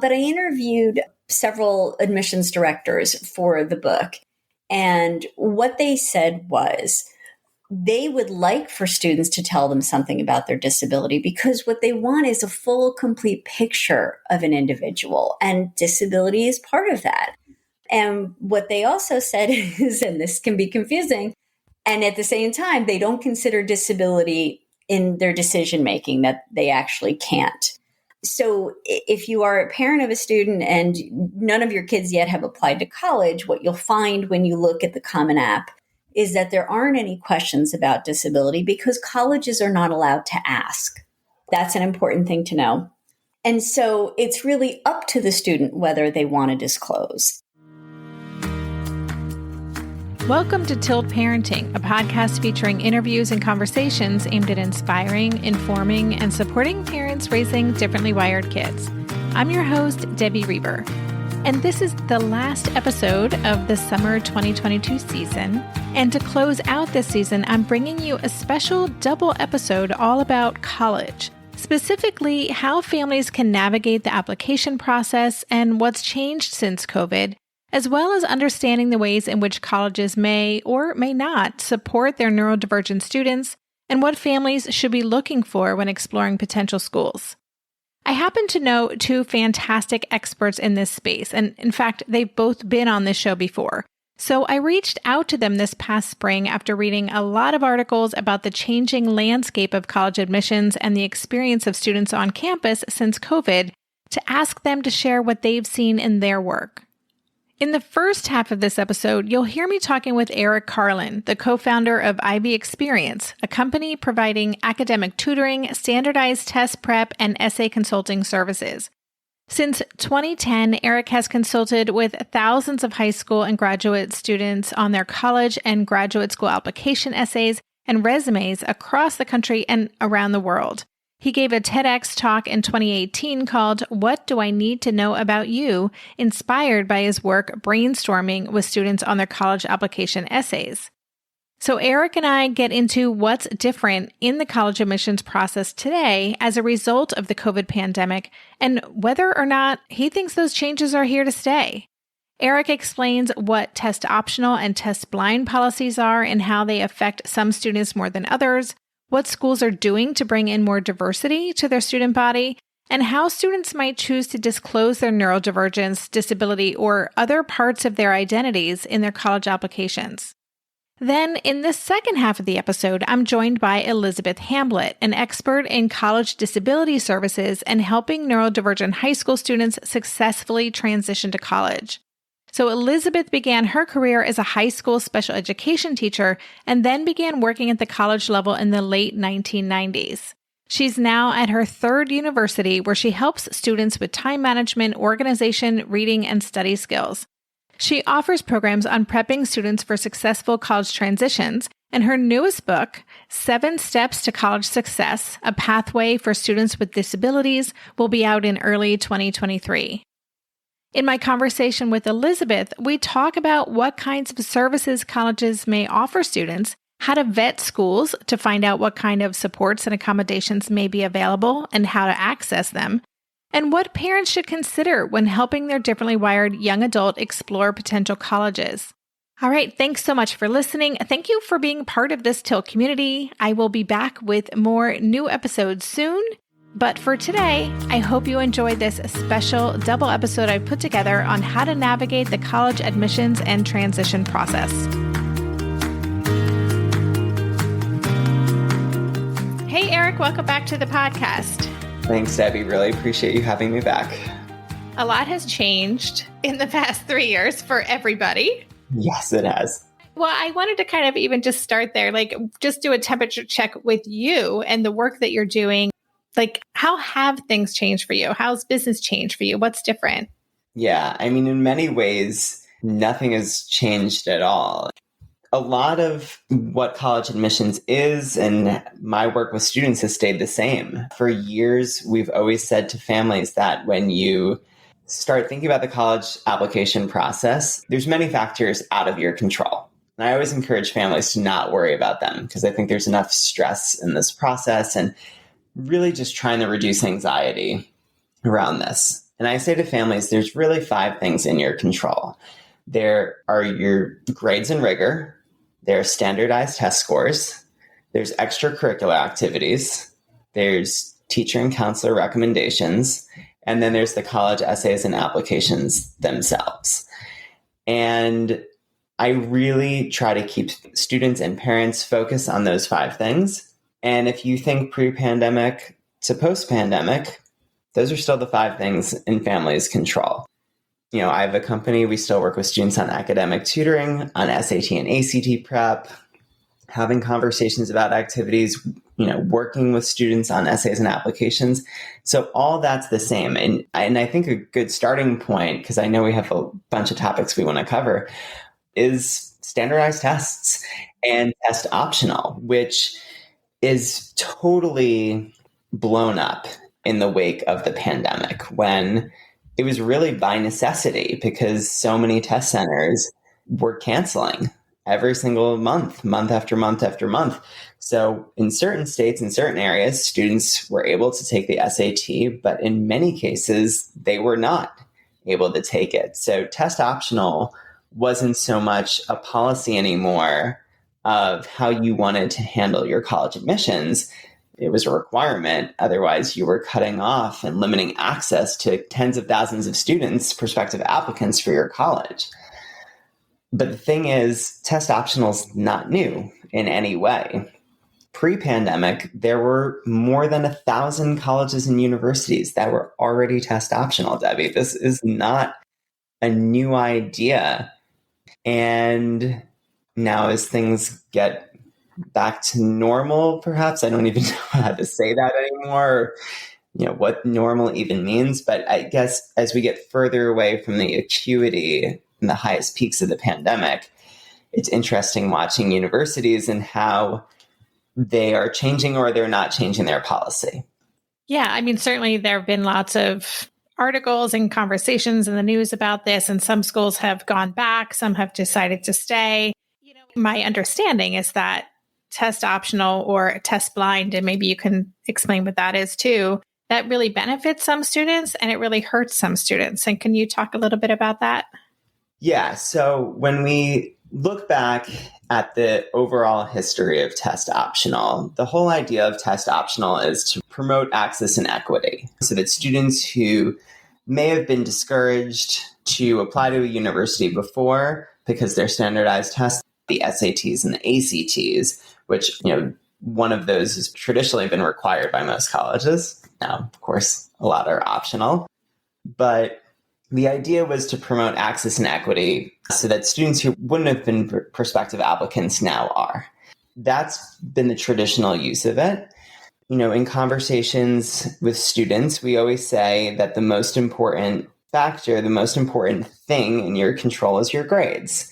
But I interviewed several admissions directors for the book. And what they said was they would like for students to tell them something about their disability because what they want is a full, complete picture of an individual. And disability is part of that. And what they also said is, and this can be confusing, and at the same time, they don't consider disability in their decision making, that they actually can't. So if you are a parent of a student and none of your kids yet have applied to college, what you'll find when you look at the Common App is that there aren't any questions about disability because colleges are not allowed to ask. That's an important thing to know. And so it's really up to the student whether they want to disclose. Welcome to Tilt Parenting, a podcast featuring interviews and conversations aimed at inspiring, informing, and supporting parents raising differently wired kids. I'm your host, Debbie Reber, and this is the last episode of the summer 2022 season. And to close out this season, I'm bringing you a special double episode all about college, specifically how families can navigate the application process and what's changed since COVID, as well as understanding the ways in which colleges may or may not support their neurodivergent students and what families should be looking for when exploring potential schools. I happen to know two fantastic experts in this space, and in fact, they've both been on this show before. So I reached out to them this past spring after reading a lot of articles about the changing landscape of college admissions and the experience of students on campus since COVID to ask them to share what they've seen in their work. In the first half of this episode, you'll hear me talking with Eric Karlan, the co-founder of IB Experience, a company providing academic tutoring, standardized test prep, and essay consulting services. Since 2010, Eric has consulted with thousands of high school and graduate students on their college and graduate school application essays and resumes across the country and around the world. He gave a TEDx talk in 2018 called What Do I Need to Know About You?, inspired by his work brainstorming with students on their college application essays. So Eric and I get into what's different in the college admissions process today as a result of the COVID pandemic and whether or not he thinks those changes are here to stay. Eric explains what test optional and test blind policies are and how they affect some students more than others, what schools are doing to bring in more diversity to their student body, and how students might choose to disclose their neurodivergence, disability, or other parts of their identities in their college applications. Then, in the second half of the episode, I'm joined by Elizabeth Hamblet, an expert in college disability services and helping neurodivergent high school students successfully transition to college. So Elizabeth began her career as a high school special education teacher and then began working at the college level in the late 1990s. She's now at her third university where she helps students with time management, organization, reading, and study skills. She offers programs on prepping students for successful college transitions, and her newest book, 7 Steps to College Success, A Pathway for Students with Disabilities, will be out in early 2023. In my conversation with Elizabeth, we talk about what kinds of services colleges may offer students, how to vet schools to find out what kind of supports and accommodations may be available and how to access them, and what parents should consider when helping their differently wired young adult explore potential colleges. All right, thanks so much for listening. Thank you for being part of this Tilt community. I will be back with more new episodes soon. But for today, I hope you enjoyed this special double episode I put together on how to navigate the college admissions and transition process. Hey, Eric, welcome back to the podcast. Thanks, Debbie. Really appreciate you having me back. A lot has changed in the past 3 years for everybody. Yes, it has. Well, I wanted to kind of even just start there, just do a temperature check with you and the work that you're doing. How have things changed for you? How's business changed for you? What's different? Yeah, in many ways, nothing has changed at all. A lot of what college admissions is and my work with students has stayed the same. For years, we've always said to families that when you start thinking about the college application process, there's many factors out of your control. And I always encourage families to not worry about them because I think there's enough stress in this process and really just trying to reduce anxiety around this. And I say to families, there's really 5 things in your control. There are your grades and rigor. There are standardized test scores. There's extracurricular activities. There's teacher and counselor recommendations. And then there's the college essays and applications themselves. And I really try to keep students and parents focused on those 5 things. And if you think pre-pandemic to post-pandemic, those are still the 5 things in families' control. You know, I have a company, we still work with students on academic tutoring, on SAT and ACT prep, having conversations about activities, you know, working with students on essays and applications. So all that's the same. And I think a good starting point, because I know we have a bunch of topics we want to cover, is standardized tests and test optional, which is totally blown up in the wake of the pandemic, when it was really by necessity, because so many test centers were canceling every single month, month after month after month. So in certain states, in certain areas, students were able to take the SAT, but in many cases, they were not able to take it. So test optional wasn't so much a policy anymore of how you wanted to handle your college admissions. It was a requirement. Otherwise, you were cutting off and limiting access to tens of thousands of students, prospective applicants for your college. But the thing is, test optional is not new in any way. Pre-pandemic, there were more than 1,000 colleges and universities that were already test optional, Debbie. This is not a new idea. And now as things get back to normal, perhaps, I don't even know how to say that anymore, you know, what normal even means. But I guess as we get further away from the acuity and the highest peaks of the pandemic, it's interesting watching universities and how they are changing or they're not changing their policy. Yeah, I mean, certainly there have been lots of articles and conversations in the news about this, and some schools have gone back, some have decided to stay. You know, my understanding is that test optional or test blind, and maybe you can explain what that is too, that really benefits some students and it really hurts some students. And can you talk a little bit about that? Yeah, so when we look back at the overall history of test optional, the whole idea of test optional is to promote access and equity so that students who may have been discouraged to apply to a university before because their standardized tests, the SATs and the ACTs, which, you know, one of those has traditionally been required by most colleges. Now, of course, a lot are optional. But the idea was to promote access and equity so that students who wouldn't have been prospective applicants now are. That's been the traditional use of it. You know, in conversations with students, we always say that the most important factor, the most important thing in your control is your grades.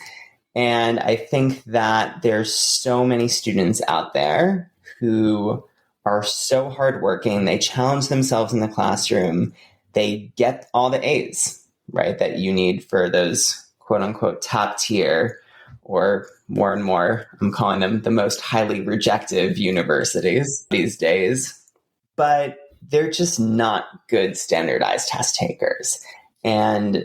And I think that there's so many students out there who are so hardworking. They challenge themselves in the classroom. They get all the A's, right, that you need for those quote unquote top tier, or more and more, I'm calling them the most highly rejective universities these days. But they're just not good standardized test takers. And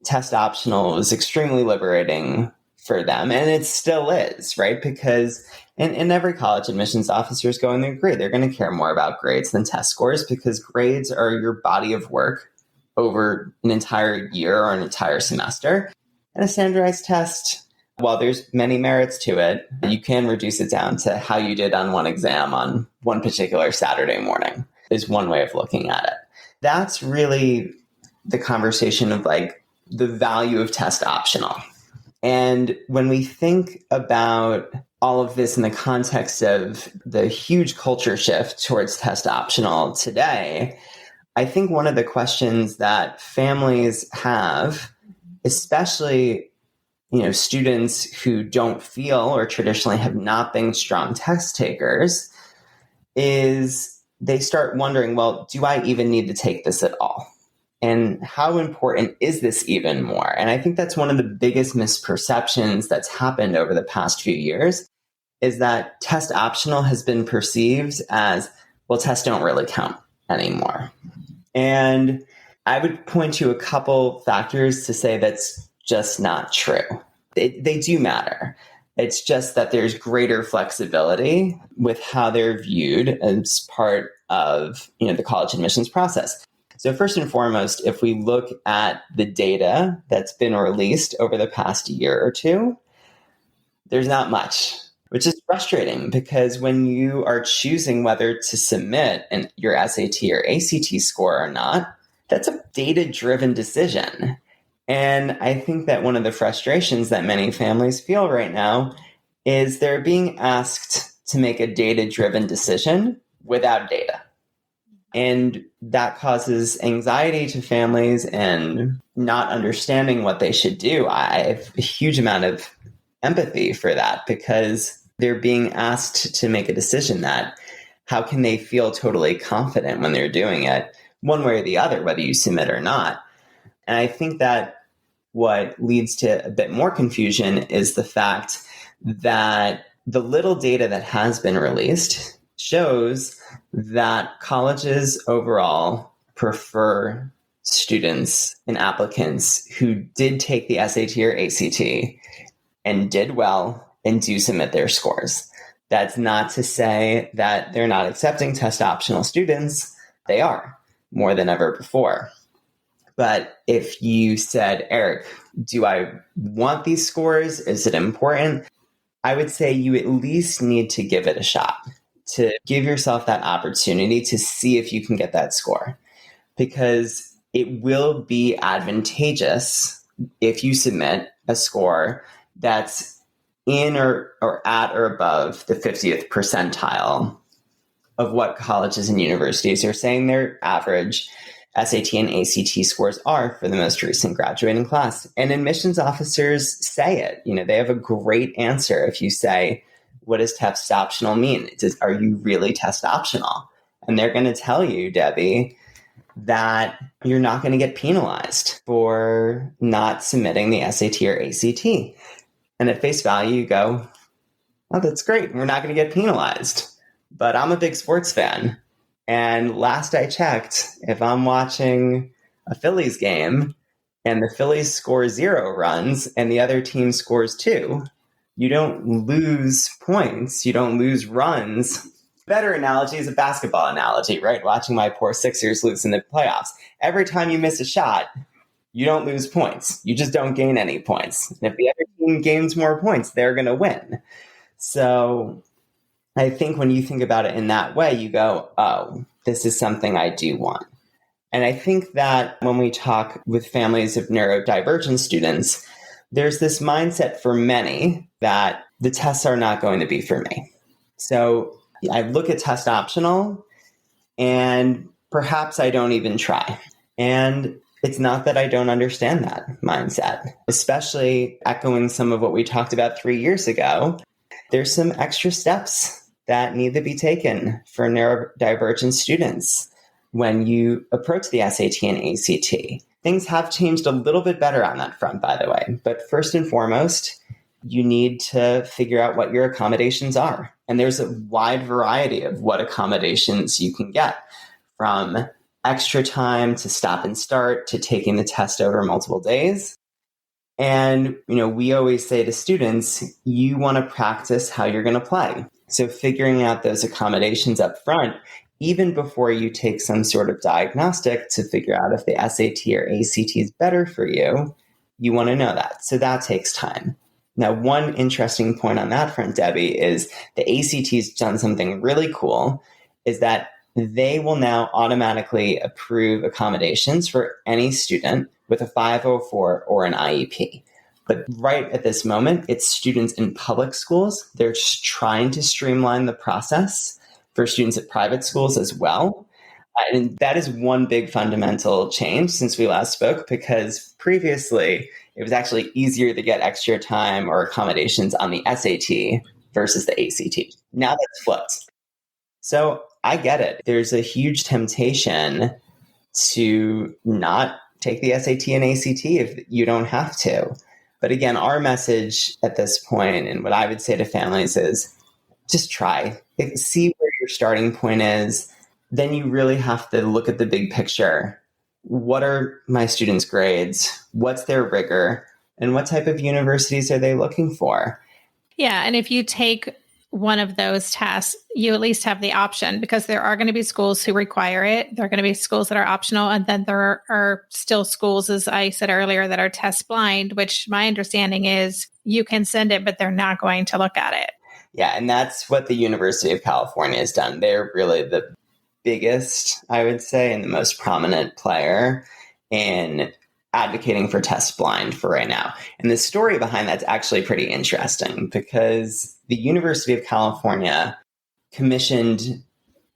test optional is extremely liberating for them. And it still is, right? Because in every college admissions officer is going to agree. They're going to care more about grades than test scores, because grades are your body of work over an entire year or an entire semester. And a standardized test, while there's many merits to it, you can reduce it down to how you did on one exam on one particular Saturday morning is one way of looking at it. That's really the conversation of like the value of test optional. And when we think about all of this in the context of the huge culture shift towards test optional today, I think one of the questions that families have, especially, you know, students who don't feel or traditionally have not been strong test takers, is they start wondering, well, do I even need to take this at all? And how important is this even more? And I think that's one of the biggest misperceptions that's happened over the past few years, is that test optional has been perceived as, well, tests don't really count anymore. And I would point to a couple factors to say that's just not true. They do matter. It's just that there's greater flexibility with how they're viewed as part of, the college admissions process. So first and foremost, if we look at the data that's been released over the past year or two, there's not much, which is frustrating because when you are choosing whether to submit your SAT or ACT score or not, that's a data-driven decision. And I think that one of the frustrations that many families feel right now is they're being asked to make a data-driven decision without data. And that causes anxiety to families and not understanding what they should do. I have a huge amount of empathy for that because they're being asked to make a decision that how can they feel totally confident when they're doing it one way or the other, whether you submit or not. And I think that what leads to a bit more confusion is the fact that the little data that has been released shows that colleges overall prefer students and applicants who did take the SAT or ACT and did well and do submit their scores. That's not to say that they're not accepting test optional students. They are more than ever before. But if you said, Eric, do I want these scores? Is it important? I would say you at least need to give it a shot, to give yourself that opportunity to see if you can get that score, because it will be advantageous if you submit a score that's in or at or above the 50th percentile of what colleges and universities are saying their average SAT and ACT scores are for the most recent graduating class. And admissions officers say it. They have a great answer if you say, what does test optional mean? Are you really test optional? And they're going to tell you, Debbie, that you're not going to get penalized for not submitting the SAT or ACT. And at face value, you go, oh, that's great. We're not going to get penalized. But I'm a big sports fan. And last I checked, if I'm watching a Phillies game and the Phillies score 0 runs and the other team scores 2, you don't lose points. You don't lose runs. Better analogy is a basketball analogy, right? Watching my poor Sixers lose in the playoffs. Every time you miss a shot, you don't lose points. You just don't gain any points. And if the other team gains more points, they're going to win. So I think when you think about it in that way, you go, oh, this is something I do want. And I think that when we talk with families of neurodivergent students, there's this mindset for many that the tests are not going to be for me. So I look at test optional and perhaps I don't even try. And it's not that I don't understand that mindset, especially echoing some of what we talked about 3 years ago. There's some extra steps that need to be taken for neurodivergent students when you approach the SAT and ACT. Things have changed a little bit better on that front, by the way. But first and foremost, you need to figure out what your accommodations are. And there's a wide variety of what accommodations you can get, from extra time to stop and start to taking the test over multiple days. And, we always say to students, you want to practice how you're going to play. So figuring out those accommodations up front, even before you take some sort of diagnostic to figure out if the SAT or ACT is better for you, you want to know that. So that takes time. Now, one interesting point on that front, Debbie, is the ACT's done something really cool, is that they will now automatically approve accommodations for any student with a 504 or an IEP. But right at this moment, it's students in public schools. They're just trying to streamline the process for students at private schools as well. And that is one big fundamental change since we last spoke, because previously it was actually easier to get extra time or accommodations on the SAT versus the ACT. Now that's flipped. So I get it. There's a huge temptation to not take the SAT and ACT if you don't have to. But again, our message at this point, and what I would say to families, is just try. See where your starting point is. Then you really have to look at the big picture what are my students' grades? What's their rigor? And what type of universities are they looking for? Yeah. And if you take one of those tests, you at least have the option, because there are going to be schools who require it. There are going to be schools that are optional. And then there are still schools, as I said earlier, that are test blind, which my understanding is you can send it, but they're not going to look at it. Yeah. And that's what the University of California has done. They're really the biggest, I would say, and the most prominent player in advocating for test blind for right now. And the story behind that's actually pretty interesting, because the University of California commissioned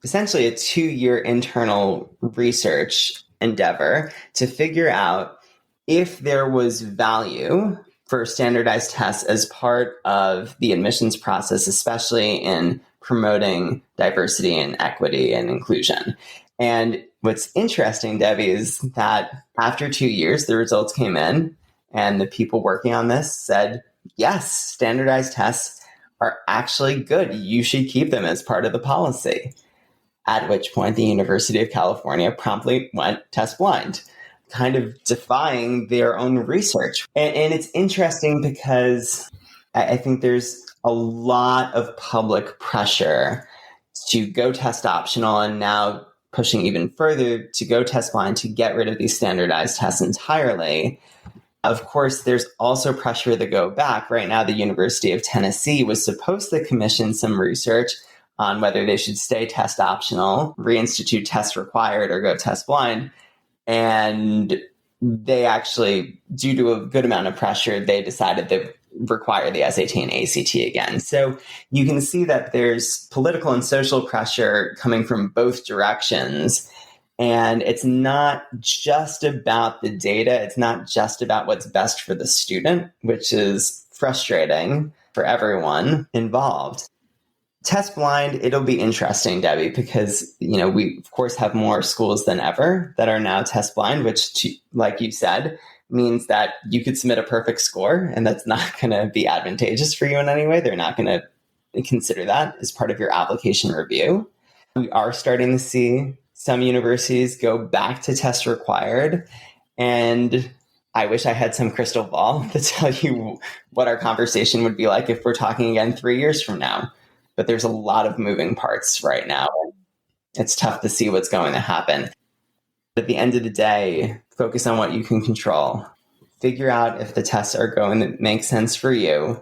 essentially a 2-year internal research endeavor to figure out if there was value for standardized tests as part of the admissions process, especially in promoting diversity and equity and inclusion. And what's interesting, Debbie, is that after 2 years, the results came in and the people working on this said, yes, standardized tests are actually good. You should keep them as part of the policy. At which point the University of California promptly went test blind, kind of defying their own research. And it's interesting because I think there's a lot of public pressure to go test optional, and now pushing even further to go test blind to get rid of these standardized tests entirely. Of course, there's also pressure to go back. Right now, the University of Tennessee was supposed to commission some research on whether they should stay test optional, reinstitute test required, or go test blind. And they actually, due to a good amount of pressure, they decided to require the SAT and ACT again. So you can see that there's political and social pressure coming from both directions. And it's not just about the data. It's not just about what's best for the student, which is frustrating for everyone involved. Test blind, it'll be interesting, Debbie, because, we of course have more schools than ever that are now test blind, which, like you said, means that you could submit a perfect score, and that's not going to be advantageous for you in any way. They're not going to consider that as part of your application review. We are starting to see some universities go back to test required, and I wish I had some crystal ball to tell you what our conversation would be like if we're talking again 3 years from now. But there's a lot of moving parts right now. It's tough to see what's going to happen. At the end of the day, focus on what you can control. Figure out if the tests are going to make sense for you.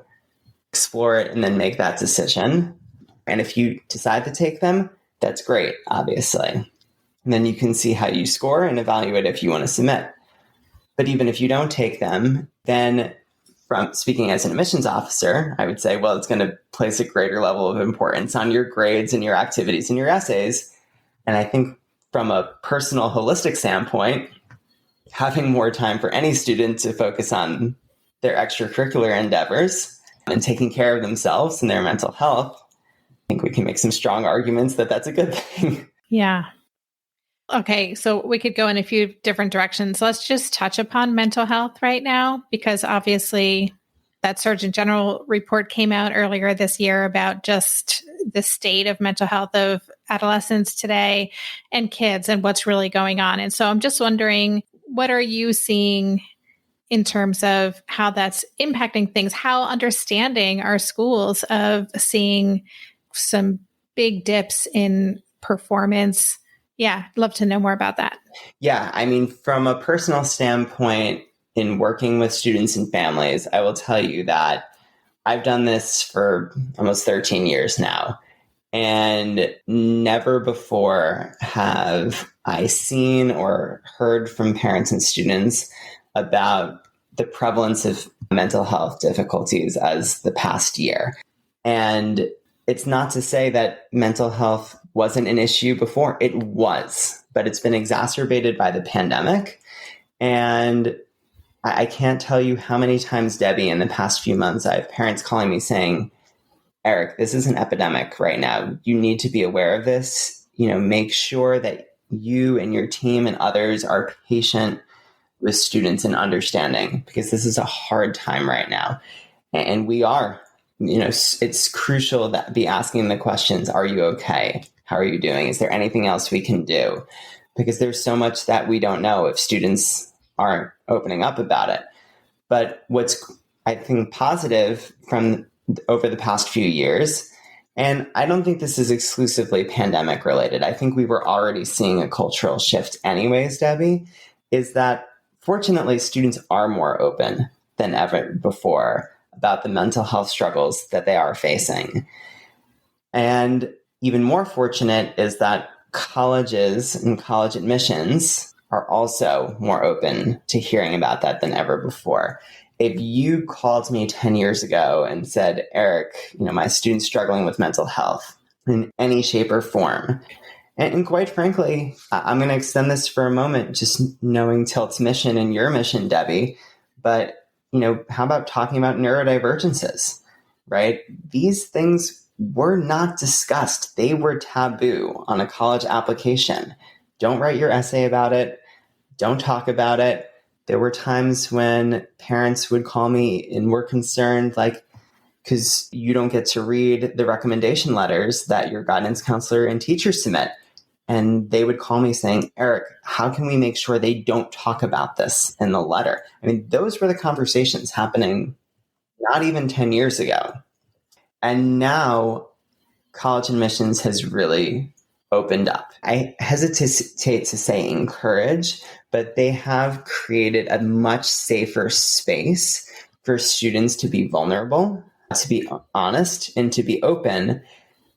Explore it and then make that decision. And if you decide to take them, that's great, obviously. And then you can see how you score and evaluate if you want to submit. But even if you don't take them, then from speaking as an admissions officer, I would say, well, it's going to place a greater level of importance on your grades and your activities and your essays. And I think from a personal, holistic standpoint, having more time for any student to focus on their extracurricular endeavors and taking care of themselves and their mental health, I think we can make some strong arguments that that's a good thing. Yeah. Okay, so we could go in a few different directions. Let's just touch upon mental health right now, because obviously that Surgeon General report came out earlier this year about just the state of mental health of adolescents today and kids and what's really going on. And so I'm just wondering, what are you seeing in terms of how that's impacting things? How understanding are schools of seeing some big dips in performance? Yeah, I'd love to know more about that. Yeah, I mean, from a personal standpoint, in working with students and families, I will tell you that I've done this for almost 13 years now. And never before have I seen or heard from parents and students about the prevalence of mental health difficulties as the past year. And it's not to say that mental health wasn't an issue before. It was, but it's been exacerbated by the pandemic. And I can't tell you how many times, Debbie, in the past few months, I have parents calling me saying, Eric, this is an epidemic right now. You need to be aware of this. Make sure that you and your team and others are patient with students and understanding, because this is a hard time right now. And we are, it's crucial that be asking the questions, are you okay? How are you doing? Is there anything else we can do? because there's so much that we don't know if students aren't opening up about it. But what's, I think, positive from over the past few years, and I don't think this is exclusively pandemic related, I think we were already seeing a cultural shift anyways, Debbie, is that fortunately students are more open than ever before about the mental health struggles that they are facing. And even more fortunate is that colleges and college admissions are also more open to hearing about that than ever before. If you called me 10 years ago and said, Eric, my student's struggling with mental health in any shape or form, and quite frankly, I'm going to extend this for a moment, just knowing Tilt's mission and your mission, Debbie, but how about talking about neurodivergences, right? These things were not discussed. They were taboo on a college application. Don't write your essay about it. Don't talk about it. There were times when parents would call me and were concerned, because you don't get to read the recommendation letters that your guidance counselor and teachers submit. And they would call me saying, Eric, how can we make sure they don't talk about this in the letter? I mean, those were the conversations happening not even 10 years ago. And now college admissions has really opened up. I hesitate to say encourage, but they have created a much safer space for students to be vulnerable, to be honest, and to be open,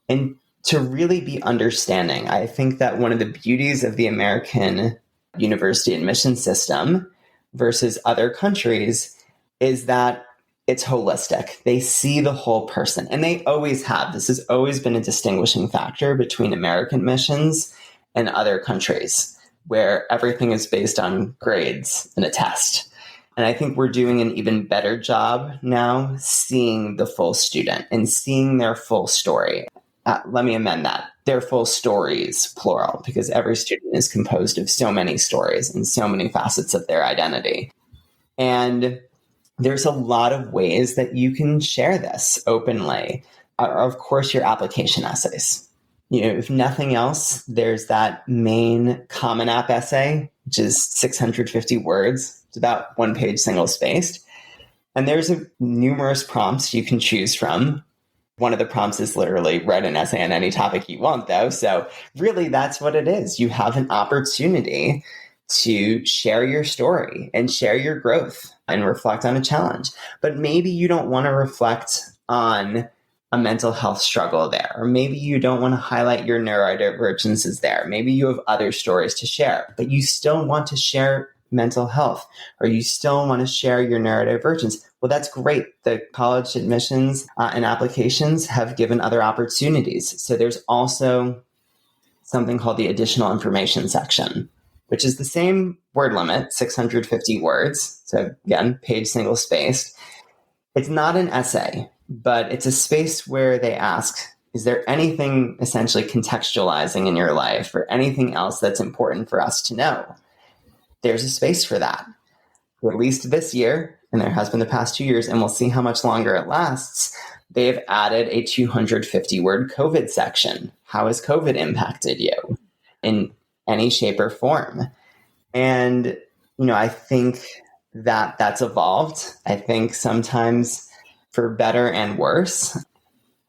and to really be understanding. I think that one of the beauties of the American university admission system versus other countries is that it's holistic. They see the whole person, and they always have. This has always been a distinguishing factor between American admissions and other countries, where everything is based on grades and a test. And I think we're doing an even better job now seeing the full student and seeing their full story. Let me amend that. Their full stories, plural, because every student is composed of so many stories and so many facets of their identity. And there's a lot of ways that you can share this openly. Of course, your application essays. If nothing else, there's that main Common App essay, which is 650 words. It's about 1 page single spaced. And there's numerous prompts you can choose from. One of the prompts is literally write an essay on any topic you want, though. So really, that's what it is. You have an opportunity to share your story and share your growth and reflect on a challenge. But maybe you don't want to reflect on a mental health struggle there, or maybe you don't want to highlight your neurodivergences there. Maybe you have other stories to share, but you still want to share mental health, or you still want to share your neurodivergence. Well, that's great. The college admissions and applications have given other opportunities. So there's also something called the additional information section, which is the same word limit, 650 words. So again, page single spaced. It's not an essay, but it's a space where they ask, is there anything essentially contextualizing in your life or anything else that's important for us to know? There's a space for that. At least this year, and there has been the past 2 years, and we'll see how much longer it lasts, they've added a 250-word COVID section. How has COVID impacted you in any shape or form? And, I think that that's evolved. I think sometimes for better and worse.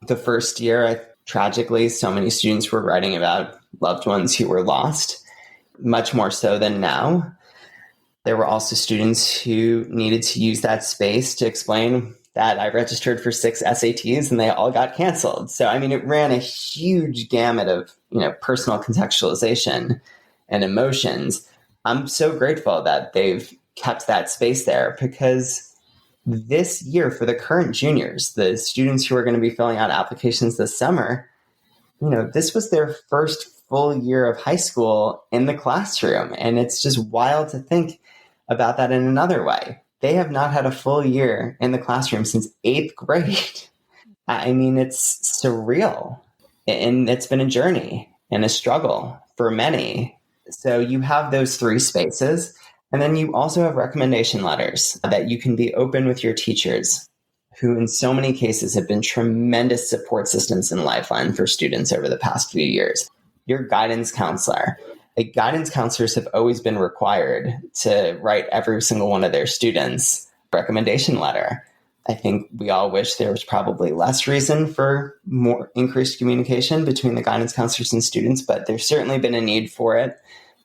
The first year, tragically, so many students were writing about loved ones who were lost, much more so than now. There were also students who needed to use that space to explain that I registered for 6 SATs and they all got canceled. So, it ran a huge gamut of, personal contextualization and emotions. I'm so grateful that they've kept that space there, because this year for the current juniors, the students who are going to be filling out applications this summer, this was their first full year of high school in the classroom. And it's just wild to think about that in another way. They have not had a full year in the classroom since 8th grade. It's surreal. And it's been a journey and a struggle for many. So you have those 3 spaces. And then you also have recommendation letters that you can be open with your teachers, who in so many cases have been tremendous support systems and lifeline for students over the past few years. Your guidance counselor. Guidance counselors have always been required to write every single one of their students' recommendation letter. I think we all wish there was probably less reason for more increased communication between the guidance counselors and students, but there's certainly been a need for it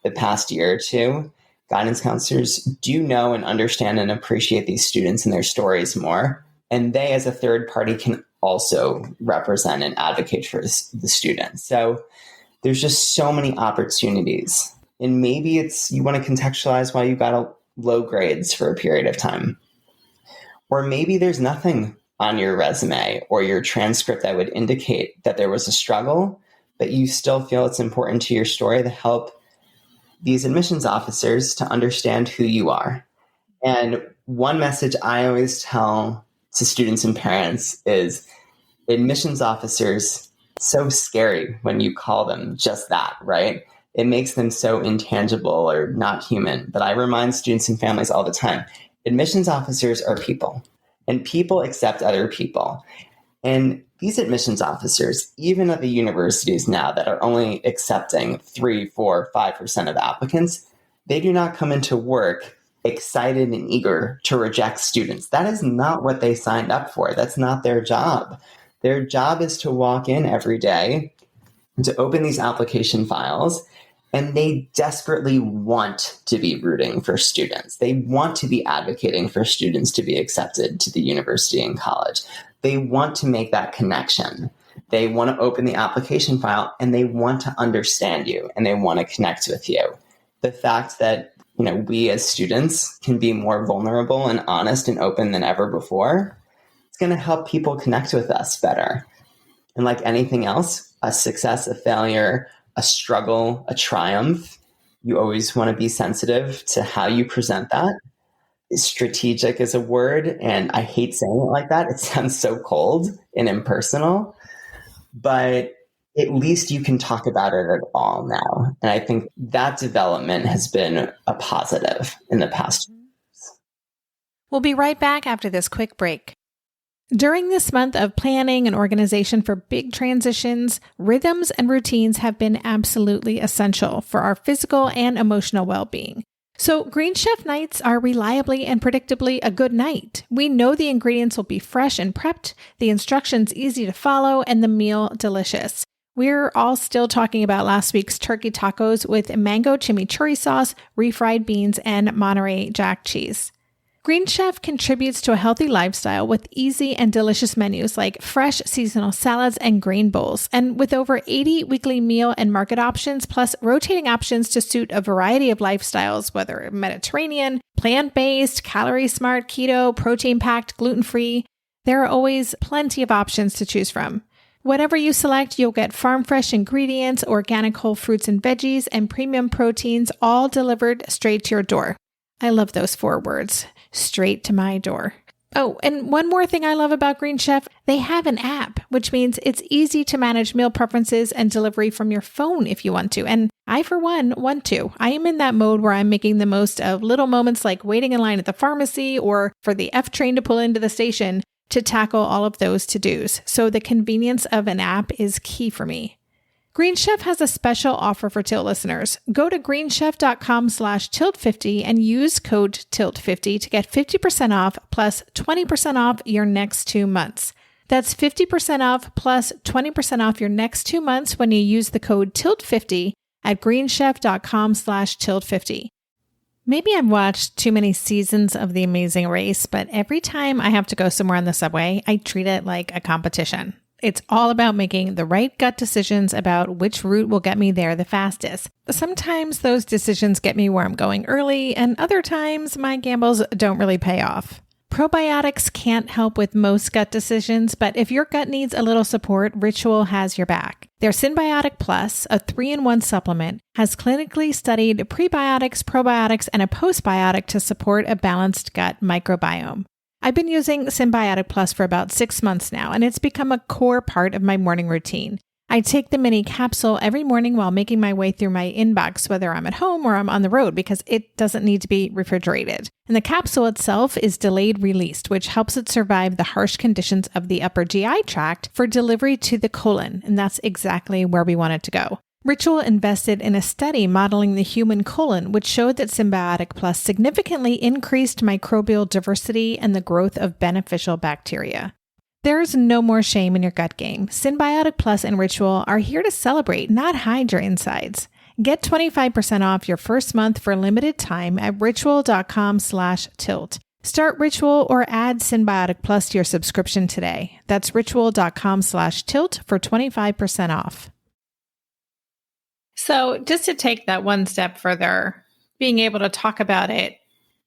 the past year or two. Guidance counselors do know and understand and appreciate these students and their stories more. And they, as a third party, can also represent and advocate for the students. So there's just so many opportunities. And maybe it's you want to contextualize why you got low grades for a period of time. Or maybe there's nothing on your resume or your transcript that would indicate that there was a struggle, but you still feel it's important to your story to help these admissions officers to understand who you are. And one message I always tell to students and parents is admissions officers, so scary when you call them just that, right? It makes them so intangible or not human. But I remind students and families all the time, admissions officers are people, and people accept other people. And these admissions officers, even at the universities now that are only accepting 3, 4, 5% of applicants, they do not come into work excited and eager to reject students. That is not what they signed up for. That's not their job. Their job is to walk in every day, to open these application files, and they desperately want to be rooting for students. They want to be advocating for students to be accepted to the university and college. They want to make that connection. They want to open the application file and they want to understand you and they want to connect with you. The fact that we as students can be more vulnerable and honest and open than ever before, it's going to help people connect with us better. And like anything else, a success, a failure, a struggle, a triumph, you always want to be sensitive to how you present that. Strategic is a word, and I hate saying it like that. It sounds so cold and impersonal, but at least you can talk about it at all now. And I think that development has been a positive in the past years. We'll be right back after this quick break. During this month of planning and organization for big transitions, rhythms and routines have been absolutely essential for our physical and emotional well-being. So Green Chef nights are reliably and predictably a good night. We know the ingredients will be fresh and prepped, the instructions easy to follow, and the meal delicious. We're all still talking about last week's turkey tacos with mango chimichurri sauce, refried beans, and Monterey Jack cheese. Green Chef contributes to a healthy lifestyle with easy and delicious menus like fresh seasonal salads and grain bowls. And with over 80 weekly meal and market options, plus rotating options to suit a variety of lifestyles, whether Mediterranean, plant-based, calorie-smart, keto, protein-packed, gluten-free, there are always plenty of options to choose from. Whatever you select, you'll get farm-fresh ingredients, organic whole fruits and veggies, and premium proteins, all delivered straight to your door. I love those 4 words, straight to my door. Oh, and one more thing I love about Green Chef, they have an app, which means it's easy to manage meal preferences and delivery from your phone if you want to. And I, for one, want to. I am in that mode where I'm making the most of little moments like waiting in line at the pharmacy or for the F train to pull into the station to tackle all of those to-dos. So the convenience of an app is key for me. Green Chef has a special offer for Tilt listeners. Go to greenchef.com/tilt50 and use code TILT50 to get 50% off plus 20% off your next 2 months. That's 50% off plus 20% off your next 2 months when you use the code TILT50 at greenchef.com/tilt50. Maybe I've watched too many seasons of The Amazing Race, but every time I have to go somewhere on the subway, I treat it like a competition. It's all about making the right gut decisions about which route will get me there the fastest. Sometimes those decisions get me where I'm going early, and other times my gambles don't really pay off. Probiotics can't help with most gut decisions, but if your gut needs a little support, Ritual has your back. Their Symbiotic Plus, a 3-in-1 supplement, has clinically studied prebiotics, probiotics, and a postbiotic to support a balanced gut microbiome. I've been using Symbiotic Plus for about 6 months now, and it's become a core part of my morning routine. I take the mini capsule every morning while making my way through my inbox, whether I'm at home or I'm on the road, because it doesn't need to be refrigerated. And the capsule itself is delayed released, which helps it survive the harsh conditions of the upper GI tract for delivery to the colon, and that's exactly where we want it to go. Ritual invested in a study modeling the human colon, which showed that Symbiotic Plus significantly increased microbial diversity and the growth of beneficial bacteria. There's no more shame in your gut game. Symbiotic Plus and Ritual are here to celebrate, not hide your insides. Get 25% off your first month for a limited time at ritual.com/tilt. Start Ritual or add Symbiotic Plus to your subscription today. That's ritual.com/tilt for 25% off. So just to take that one step further, being able to talk about it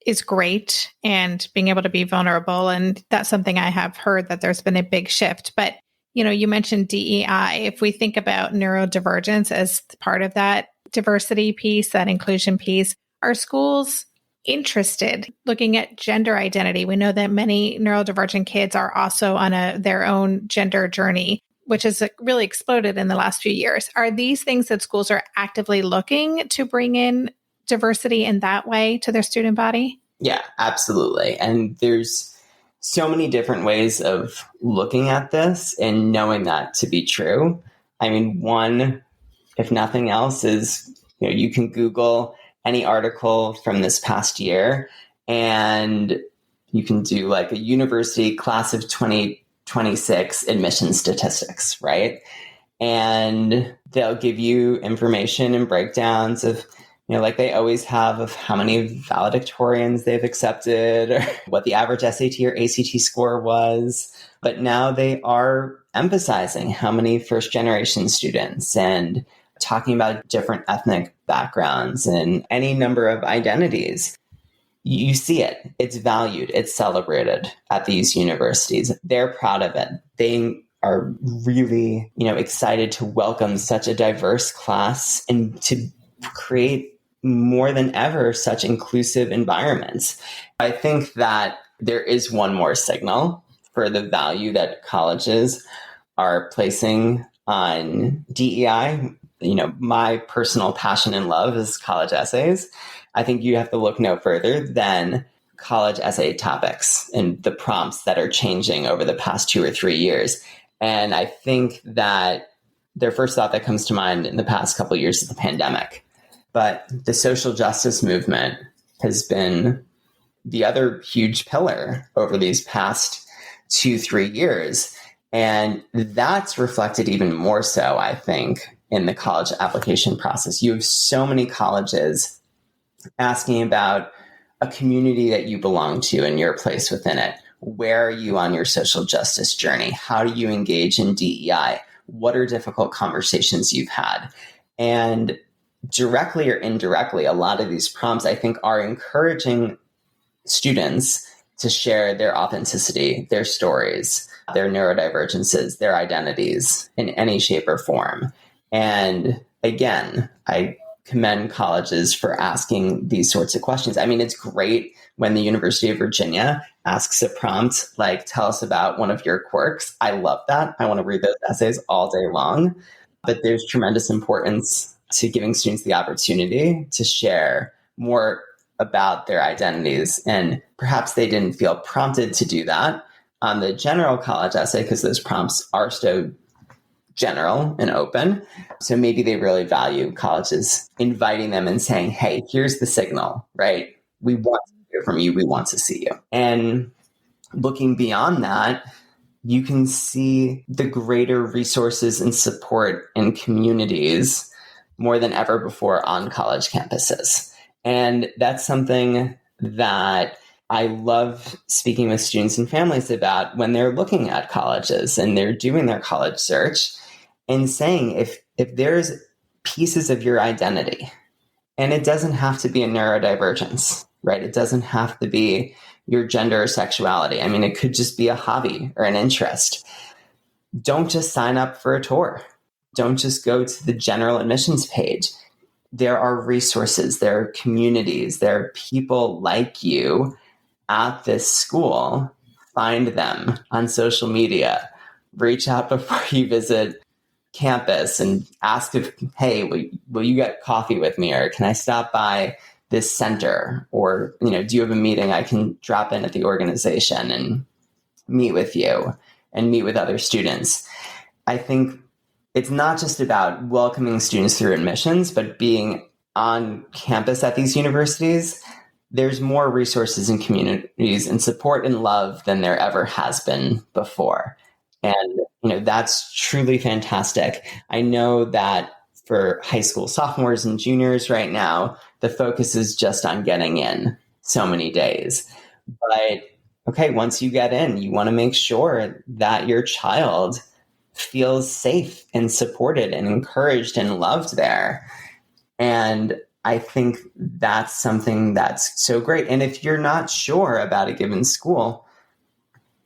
is great, and being able to be vulnerable. And that's something I have heard that there's been a big shift. But, you mentioned DEI. If we think about neurodivergence as part of that diversity piece, that inclusion piece, are schools interested looking at gender identity? We know that many neurodivergent kids are also on their own gender journey, which has really exploded in the last few years. Are these things that schools are actively looking to bring in diversity in that way to their student body? Yeah, absolutely. And there's so many different ways of looking at this and knowing that to be true. I mean, one, if nothing else, is you can Google any article from this past year, and you can do like a university class of 2026 admission statistics, right? And they'll give you information and breakdowns of, like they always have, of how many valedictorians they've accepted or what the average SAT or ACT score was. But now they are emphasizing how many first generation students and talking about different ethnic backgrounds and any number of identities. You see it. It's valued. It's celebrated at these universities. They're proud of it. They are really, excited to welcome such a diverse class and to create more than ever such inclusive environments. I think that there is one more signal for the value that colleges are placing on DEI. My personal passion and love is college essays. I think you have to look no further than college essay topics and the prompts that are changing over the past 2 or 3 years. And I think that their first thought that comes to mind in the past couple of years is the pandemic. But the social justice movement has been the other huge pillar over these past 2-3 years. And that's reflected even more so, I think, in the college application process. You have so many colleges asking about a community that you belong to and your place within it. Where are you on your social justice journey? How do you engage in DEI? What are difficult conversations you've had? And directly or indirectly, a lot of these prompts, I think, are encouraging students to share their authenticity, their stories, their neurodivergences, their identities in any shape or form. And again, I commend colleges for asking these sorts of questions. I mean, it's great when the University of Virginia asks a prompt like, tell us about one of your quirks. I love that. I want to read those essays all day long. But there's tremendous importance to giving students the opportunity to share more about their identities. And perhaps they didn't feel prompted to do that on the general college essay because those prompts are so general and open. So maybe they really value colleges inviting them and saying, hey, here's the signal, right? We want to hear from you. We want to see you. And looking beyond that, you can see the greater resources and support in communities more than ever before on college campuses. And that's something that I love speaking with students and families about when they're looking at colleges and they're doing their college search, and saying if there's pieces of your identity, and it doesn't have to be a neurodivergence, right? It doesn't have to be your gender or sexuality. I mean, it could just be a hobby or an interest. Don't just sign up for a tour. Don't just go to the general admissions page. There are resources, there are communities, there are people like you at this school. Find them on social media. Reach out before you visit campus and ask if, hey, will you get coffee with me? Or can I stop by this center? Or, do you have a meeting I can drop in at the organization and meet with you and meet with other students? I think it's not just about welcoming students through admissions, but being on campus at these universities. There's more resources and communities and support and love than there ever has been before. And, that's truly fantastic. I know that for high school sophomores and juniors right now, the focus is just on getting in so many days. But okay, once you get in, you want to make sure that your child feels safe and supported and encouraged and loved there. And I think that's something that's so great. And if you're not sure about a given school,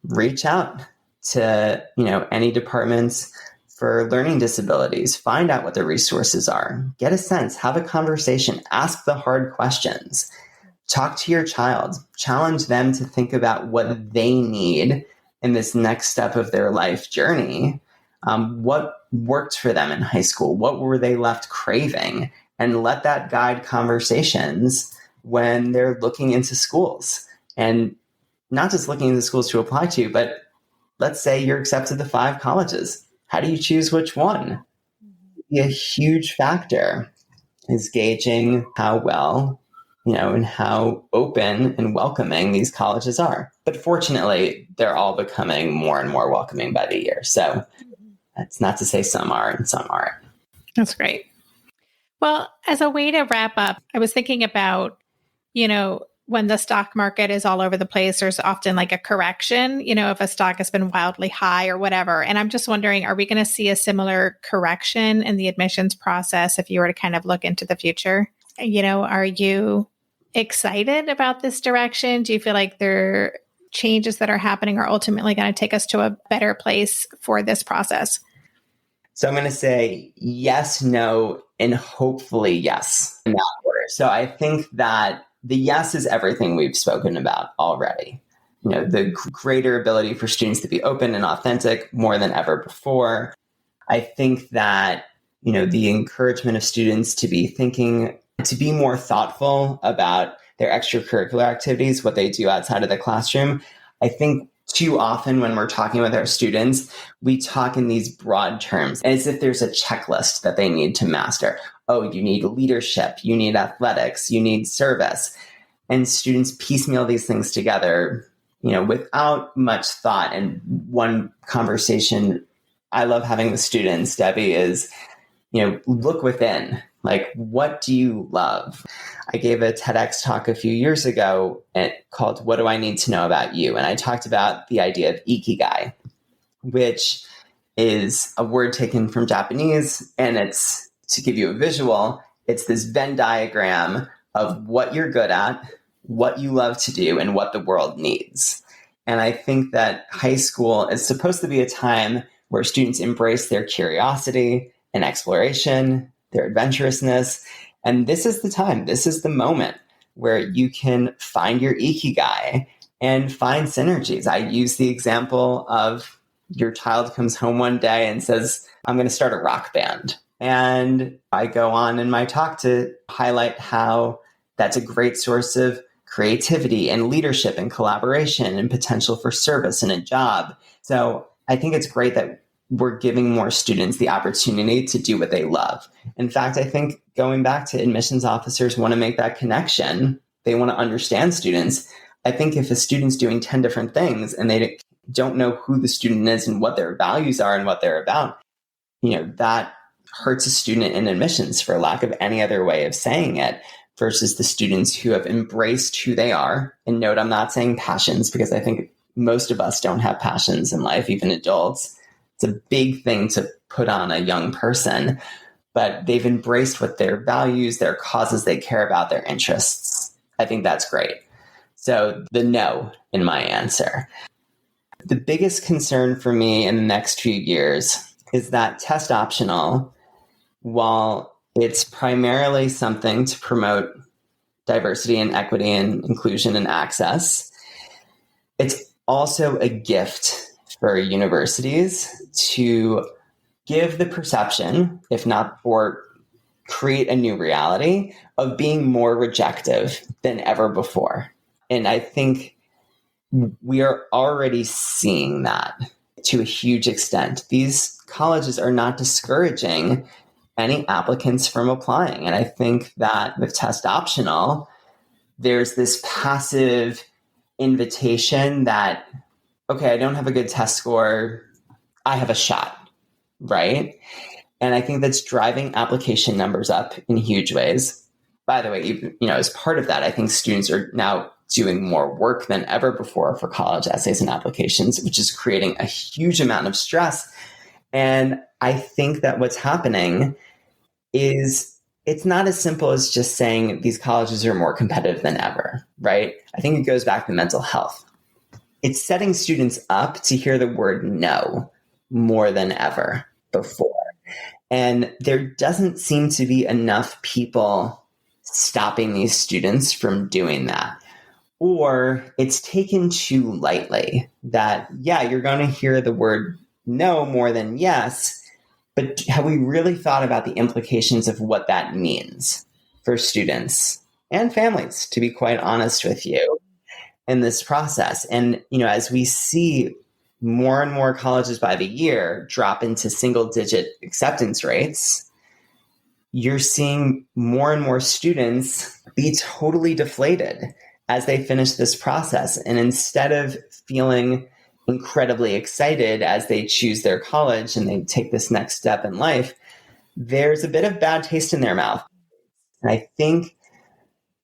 reach out to, any departments for learning disabilities, find out what the resources are, get a sense, have a conversation, ask the hard questions, talk to your child, challenge them to think about what they need in this next step of their life journey. What worked for them in high school? What were they left craving? And let that guide conversations when they're looking into schools. And not just looking into schools to apply to, but let's say you're accepted to 5 colleges. How do you choose which one? A huge factor is gauging how well, and how open and welcoming these colleges are. But fortunately, they're all becoming more and more welcoming by the year. So that's not to say some are and some aren't. That's great. Well, as a way to wrap up, I was thinking about, when the stock market is all over the place, there's often like a correction, if a stock has been wildly high or whatever. And I'm just wondering, are we going to see a similar correction in the admissions process if you were to kind of look into the future? Are you excited about this direction? Do you feel like there are changes that are happening are ultimately going to take us to a better place for this process? So I'm going to say yes, no, and hopefully yes in that order. So I think that the yes is everything we've spoken about already. The greater ability for students to be open and authentic more than ever before. I think that, the encouragement of students to be thinking, to be more thoughtful about their extracurricular activities, what they do outside of the classroom. I think too often when we're talking with our students, we talk in these broad terms as if there's a checklist that they need to master. Oh, you need leadership, you need athletics, you need service. And students piecemeal these things together, without much thought. And one conversation I love having with students, Debbie, is, look within. Like, what do you love? I gave a TEDx talk a few years ago called What Do I Need to Know About You? And I talked about the idea of ikigai, which is a word taken from Japanese. And it's, to give you a visual, it's this Venn diagram of what you're good at, what you love to do, and what the world needs. And I think that high school is supposed to be a time where students embrace their curiosity and exploration, their adventurousness. And this is the time, this is the moment where you can find your ikigai and find synergies. I use the example of your child comes home one day and says, I'm going to start a rock band. And I go on in my talk to highlight how that's a great source of creativity and leadership and collaboration and potential for service and a job. So I think it's great that we're giving more students the opportunity to do what they love. In fact, I think going back to admissions officers want to make that connection. They want to understand students. I think if a student's doing 10 different things and they don't know who the student is and what their values are and what they're about, that hurts a student in admissions, for lack of any other way of saying it, versus the students who have embraced who they are. And note, I'm not saying passions, because I think most of us don't have passions in life, even adults. It's a big thing to put on a young person, but they've embraced what their values, their causes they care about, their interests. I think that's great. So the no in my answer. The biggest concern for me in the next few years is that test optional, while it's primarily something to promote diversity and equity and inclusion and access, it's also a gift for universities to give the perception, if not for create a new reality, of being more rejective than ever before. And I think we are already seeing that. to a huge extent. These colleges are not discouraging any applicants from applying. And I think that with test optional, there's this passive invitation that, okay, I don't have a good test score, I have a shot, right? And I think that's driving application numbers up in huge ways. By the way, even, as part of that, I think students are now doing more work than ever before for college essays and applications, which is creating a huge amount of stress. And I think that what's happening is it's not as simple as just saying these colleges are more competitive than ever, right? I think it goes back to mental health. It's setting students up to hear the word no more than ever before. And there doesn't seem to be enough people stopping these students from doing that. Or it's taken too lightly that, yeah, you're going to hear the word no more than yes, but have we really thought about the implications of what that means for students and families, to be quite honest with you, in this process? And, as we see more and more colleges by the year drop into single-digit acceptance rates, you're seeing more and more students be totally deflated as they finish this process. And instead of feeling incredibly excited as they choose their college and they take this next step in life, there's a bit of bad taste in their mouth. And I think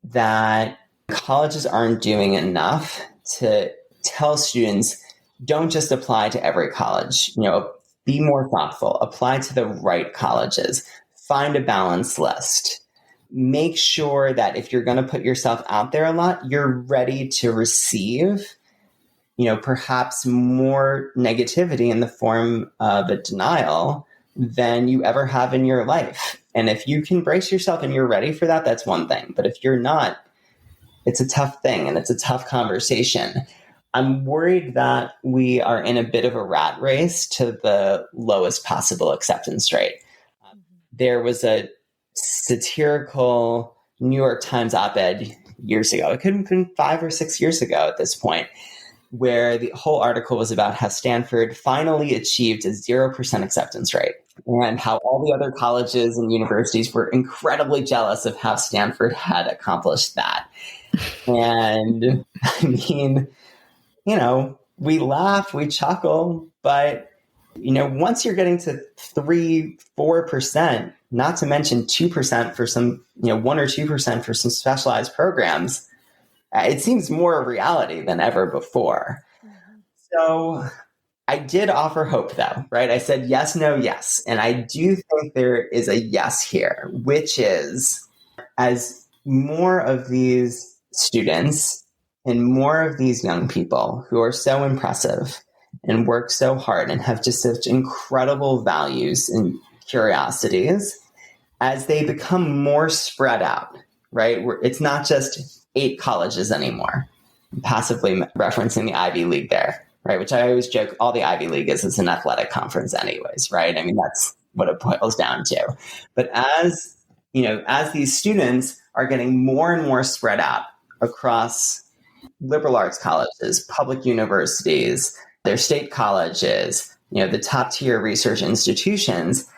that colleges aren't doing enough to tell students, don't just apply to every college, be more thoughtful, apply to the right colleges, find a balanced list. Make sure that if you're going to put yourself out there a lot, you're ready to receive, perhaps more negativity in the form of a denial than you ever have in your life. And if you can brace yourself and you're ready for that, that's one thing. But if you're not, it's a tough thing and it's a tough conversation. I'm worried that we are in a bit of a rat race to the lowest possible acceptance rate. There was a satirical New York Times op-ed years ago. It could have been 5 or 6 years ago at this point, where the whole article was about how Stanford finally achieved a 0% acceptance rate and how all the other colleges and universities were incredibly jealous of how Stanford had accomplished that. And I mean, we laugh, we chuckle, but once you're getting to 3-4%, not to mention 2% for some, 1 or 2% for some specialized programs, it seems more a reality than ever before. Mm-hmm. So I did offer hope, though, right? I said yes, no, yes. And I do think there is a yes here, which is as more of these students and more of these young people who are so impressive and work so hard and have just such incredible values and curiosities, as they become more spread out, right? It's not just 8 colleges anymore. I'm passively referencing the Ivy League there, right? Which I always joke, all the Ivy League is an athletic conference anyways, right? I mean, that's what it boils down to. But as these students are getting more and more spread out across liberal arts colleges, public universities, their state colleges, the top tier research institutions,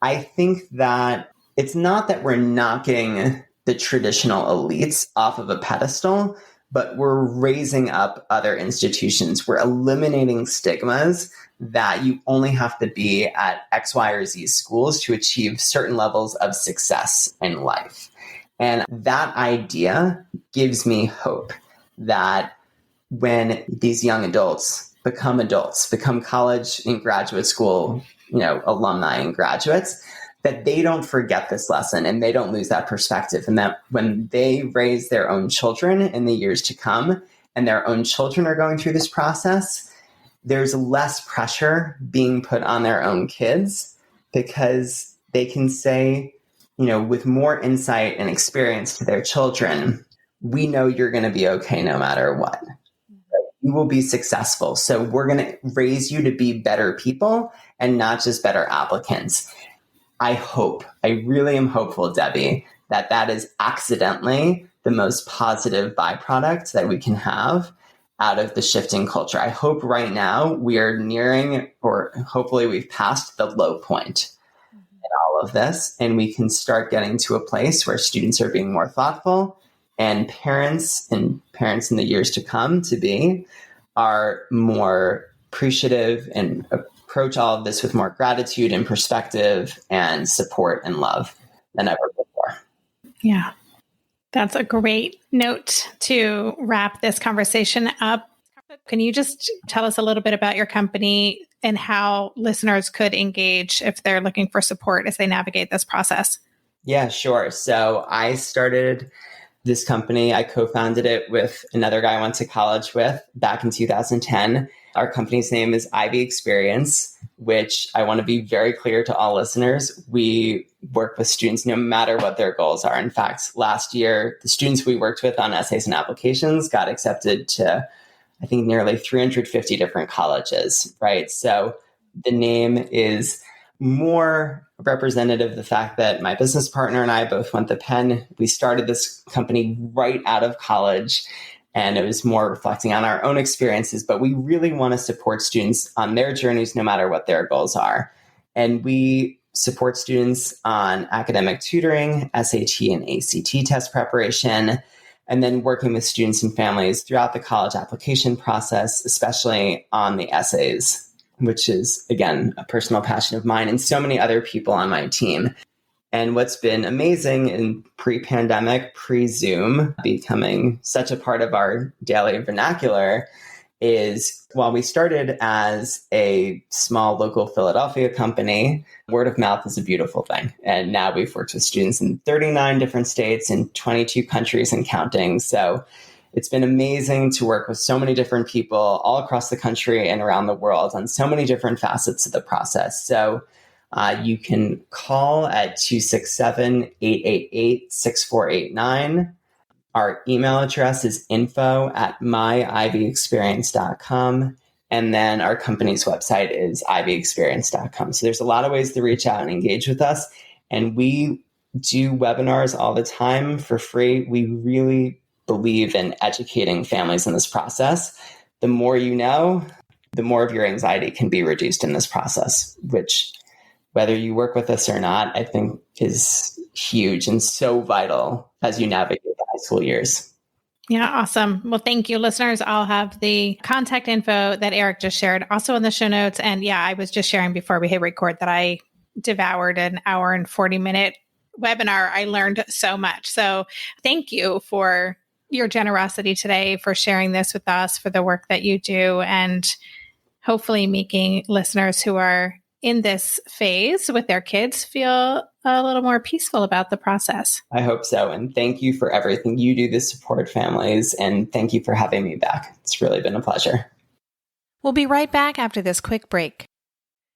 I think that it's not that we're knocking the traditional elites off of a pedestal, but we're raising up other institutions. We're eliminating stigmas that you only have to be at X, Y, or Z schools to achieve certain levels of success in life. And that idea gives me hope that when these young adults, become college and graduate school, alumni and graduates, that they don't forget this lesson and they don't lose that perspective. And that when they raise their own children in the years to come and their own children are going through this process, there's less pressure being put on their own kids because they can say, with more insight and experience to their children, we know you're going to be okay no matter what. You will be successful. So we're going to raise you to be better people and not just better applicants. I really am hopeful, Debbie, that is accidentally the most positive byproduct that we can have out of the shifting culture. I hope right now we are nearing, or hopefully we've passed the low point in all of this, and we can start getting to a place where students are being more thoughtful, and parents in the years to come to be are more appreciative and approach all of this with more gratitude and perspective and support and love than ever before. Yeah. That's a great note to wrap this conversation up. Can you just tell us a little bit about your company and how listeners could engage if they're looking for support as they navigate this process? Yeah, sure. So I started this company. I co-founded it with another guy I went to college with back in 2010. Our company's name is Ivy Experience, which I want to be very clear to all listeners. We work with students no matter what their goals are. In fact, last year, the students we worked with on essays and applications got accepted to, I think, nearly 350 different colleges, right? So the name is more representative of the fact that my business partner and I both went to Penn. We started this company right out of college, and it was more reflecting on our own experiences, but we really want to support students on their journeys, no matter what their goals are. And we support students on academic tutoring, SAT and ACT test preparation, and then working with students and families throughout the college application process, especially on the essays, which is, again, a personal passion of mine and so many other people on my team. And what's been amazing in pre-pandemic, pre-Zoom, becoming such a part of our daily vernacular is, while we started as a small local Philadelphia company, word of mouth is a beautiful thing. And now we've worked with students in 39 different states and 22 countries and counting. So it's been amazing to work with so many different people all across the country and around the world on so many different facets of the process. So you can call at 267-888-6489. Our email address is info@myivyexperience.com. And then our company's website is ivyexperience.com. So there's a lot of ways to reach out and engage with us. And we do webinars all the time for free. We really believe in educating families in this process. The more you know, the more of your anxiety can be reduced in this process, which, whether you work with us or not, I think is huge and so vital as you navigate the high school years. Yeah, awesome. Well, thank you, listeners. I'll have the contact info that Eric just shared also in the show notes. And yeah, I was just sharing before we hit record that I devoured an hour and 40-minute webinar. I learned so much. So thank you for your generosity today, for sharing this with us, for the work that you do, and hopefully making listeners who are in this phase with their kids feel a little more peaceful about the process. I hope so. And thank you for everything you do to support families. And thank you for having me back. It's really been a pleasure. We'll be right back after this quick break.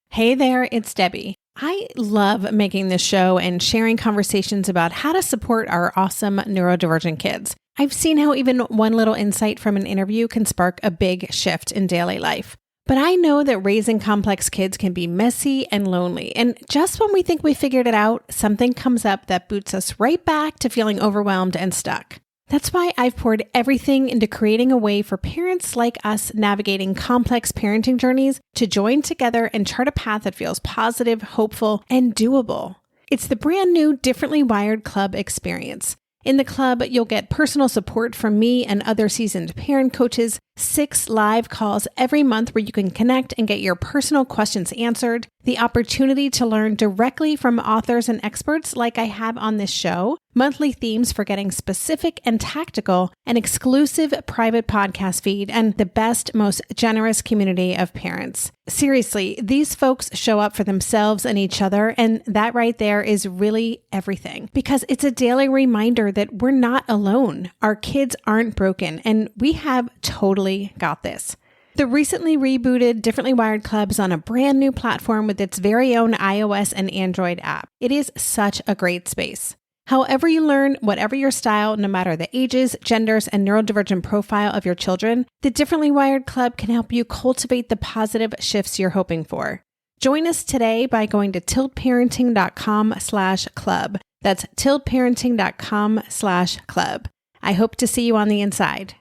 Hey there, it's Debbie. I love making this show and sharing conversations about how to support our awesome neurodivergent kids. I've seen how even one little insight from an interview can spark a big shift in daily life. But I know that raising complex kids can be messy and lonely. And just when we think we figured it out, something comes up that boots us right back to feeling overwhelmed and stuck. That's why I've poured everything into creating a way for parents like us navigating complex parenting journeys to join together and chart a path that feels positive, hopeful, and doable. It's the brand new Differently Wired Club experience. In the club, you'll get personal support from me and other seasoned parent coaches, 6 live calls every month where you can connect and get your personal questions answered, the opportunity to learn directly from authors and experts like I have on this show, monthly themes for getting specific and tactical, an exclusive private podcast feed, and the best, most generous community of parents. Seriously, these folks show up for themselves and each other, and that right there is really everything, because it's a daily reminder that we're not alone. Our kids aren't broken, and we have totally got this. The recently rebooted Differently Wired Club is on a brand new platform with its very own iOS and Android app. It is such a great space. However you learn, whatever your style, no matter the ages, genders, and neurodivergent profile of your children, the Differently Wired Club can help you cultivate the positive shifts you're hoping for. Join us today by going to tiltparenting.com/club. That's tiltparenting.com/club. I hope to see you on the inside.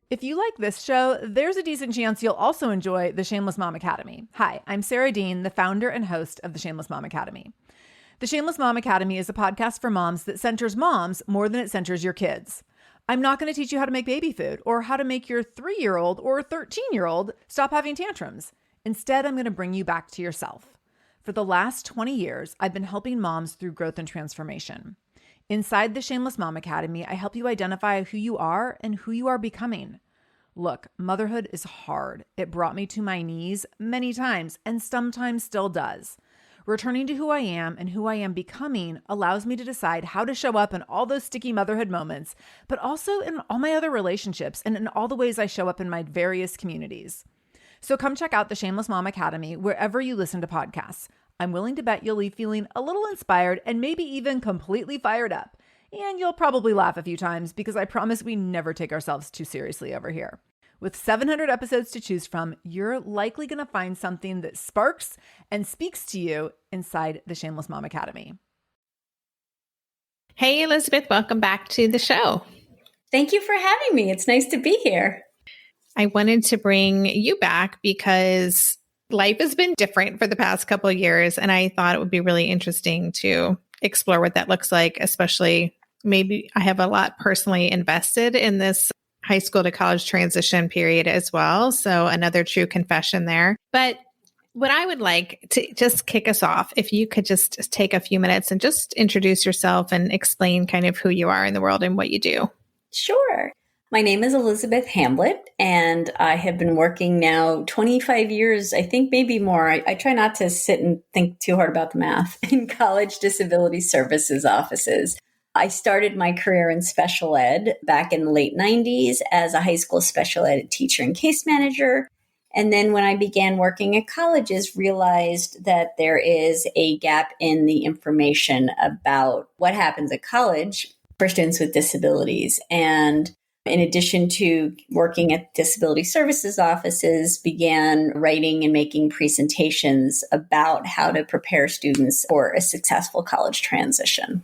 If you like this show, there's a decent chance you'll also enjoy the Shameless Mom Academy. Hi, I'm Sarah Dean, the founder and host of the Shameless Mom Academy. The Shameless Mom Academy is a podcast for moms that centers moms more than it centers your kids. I'm not going to teach you how to make baby food or how to make your 3-year-old or 13-year-old stop having tantrums. Instead, I'm going to bring you back to yourself. For the last 20 years, I've been helping moms through growth and transformation. Inside the Shameless Mom Academy, I help you identify who you are and who you are becoming. Look, motherhood is hard. It brought me to my knees many times and sometimes still does. Returning to who I am and who I am becoming allows me to decide how to show up in all those sticky motherhood moments, but also in all my other relationships and in all the ways I show up in my various communities. So come check out the Shameless Mom Academy wherever you listen to podcasts. I'm willing to bet you'll leave feeling a little inspired and maybe even completely fired up. And you'll probably laugh a few times because I promise we never take ourselves too seriously over here. With 700 episodes to choose from, you're likely going to find something that sparks and speaks to you inside the Shameless Mom Academy. Hey, Elizabeth, welcome back to the show. Thank you for having me. It's nice to be here. I wanted to bring you back because life has been different for the past couple of years, and I thought it would be really interesting to explore what that looks like, especially maybe I have a lot personally invested in this high school to college transition period as well. So another true confession there. But what I would like to just kick us off, if you could just take a few minutes and just introduce yourself and explain kind of who you are in the world and what you do. Sure. My name is Elizabeth Hamblet, and I have been working now 25 years, I think maybe more. I try not to sit and think too hard about the math in college disability services offices. I started my career in special ed back in the late 90s as a high school special ed teacher and case manager. And then when I began working at colleges, realized that there is a gap in the information about what happens at college for students with disabilities. And in addition to working at disability services offices, began writing and making presentations about how to prepare students for a successful college transition.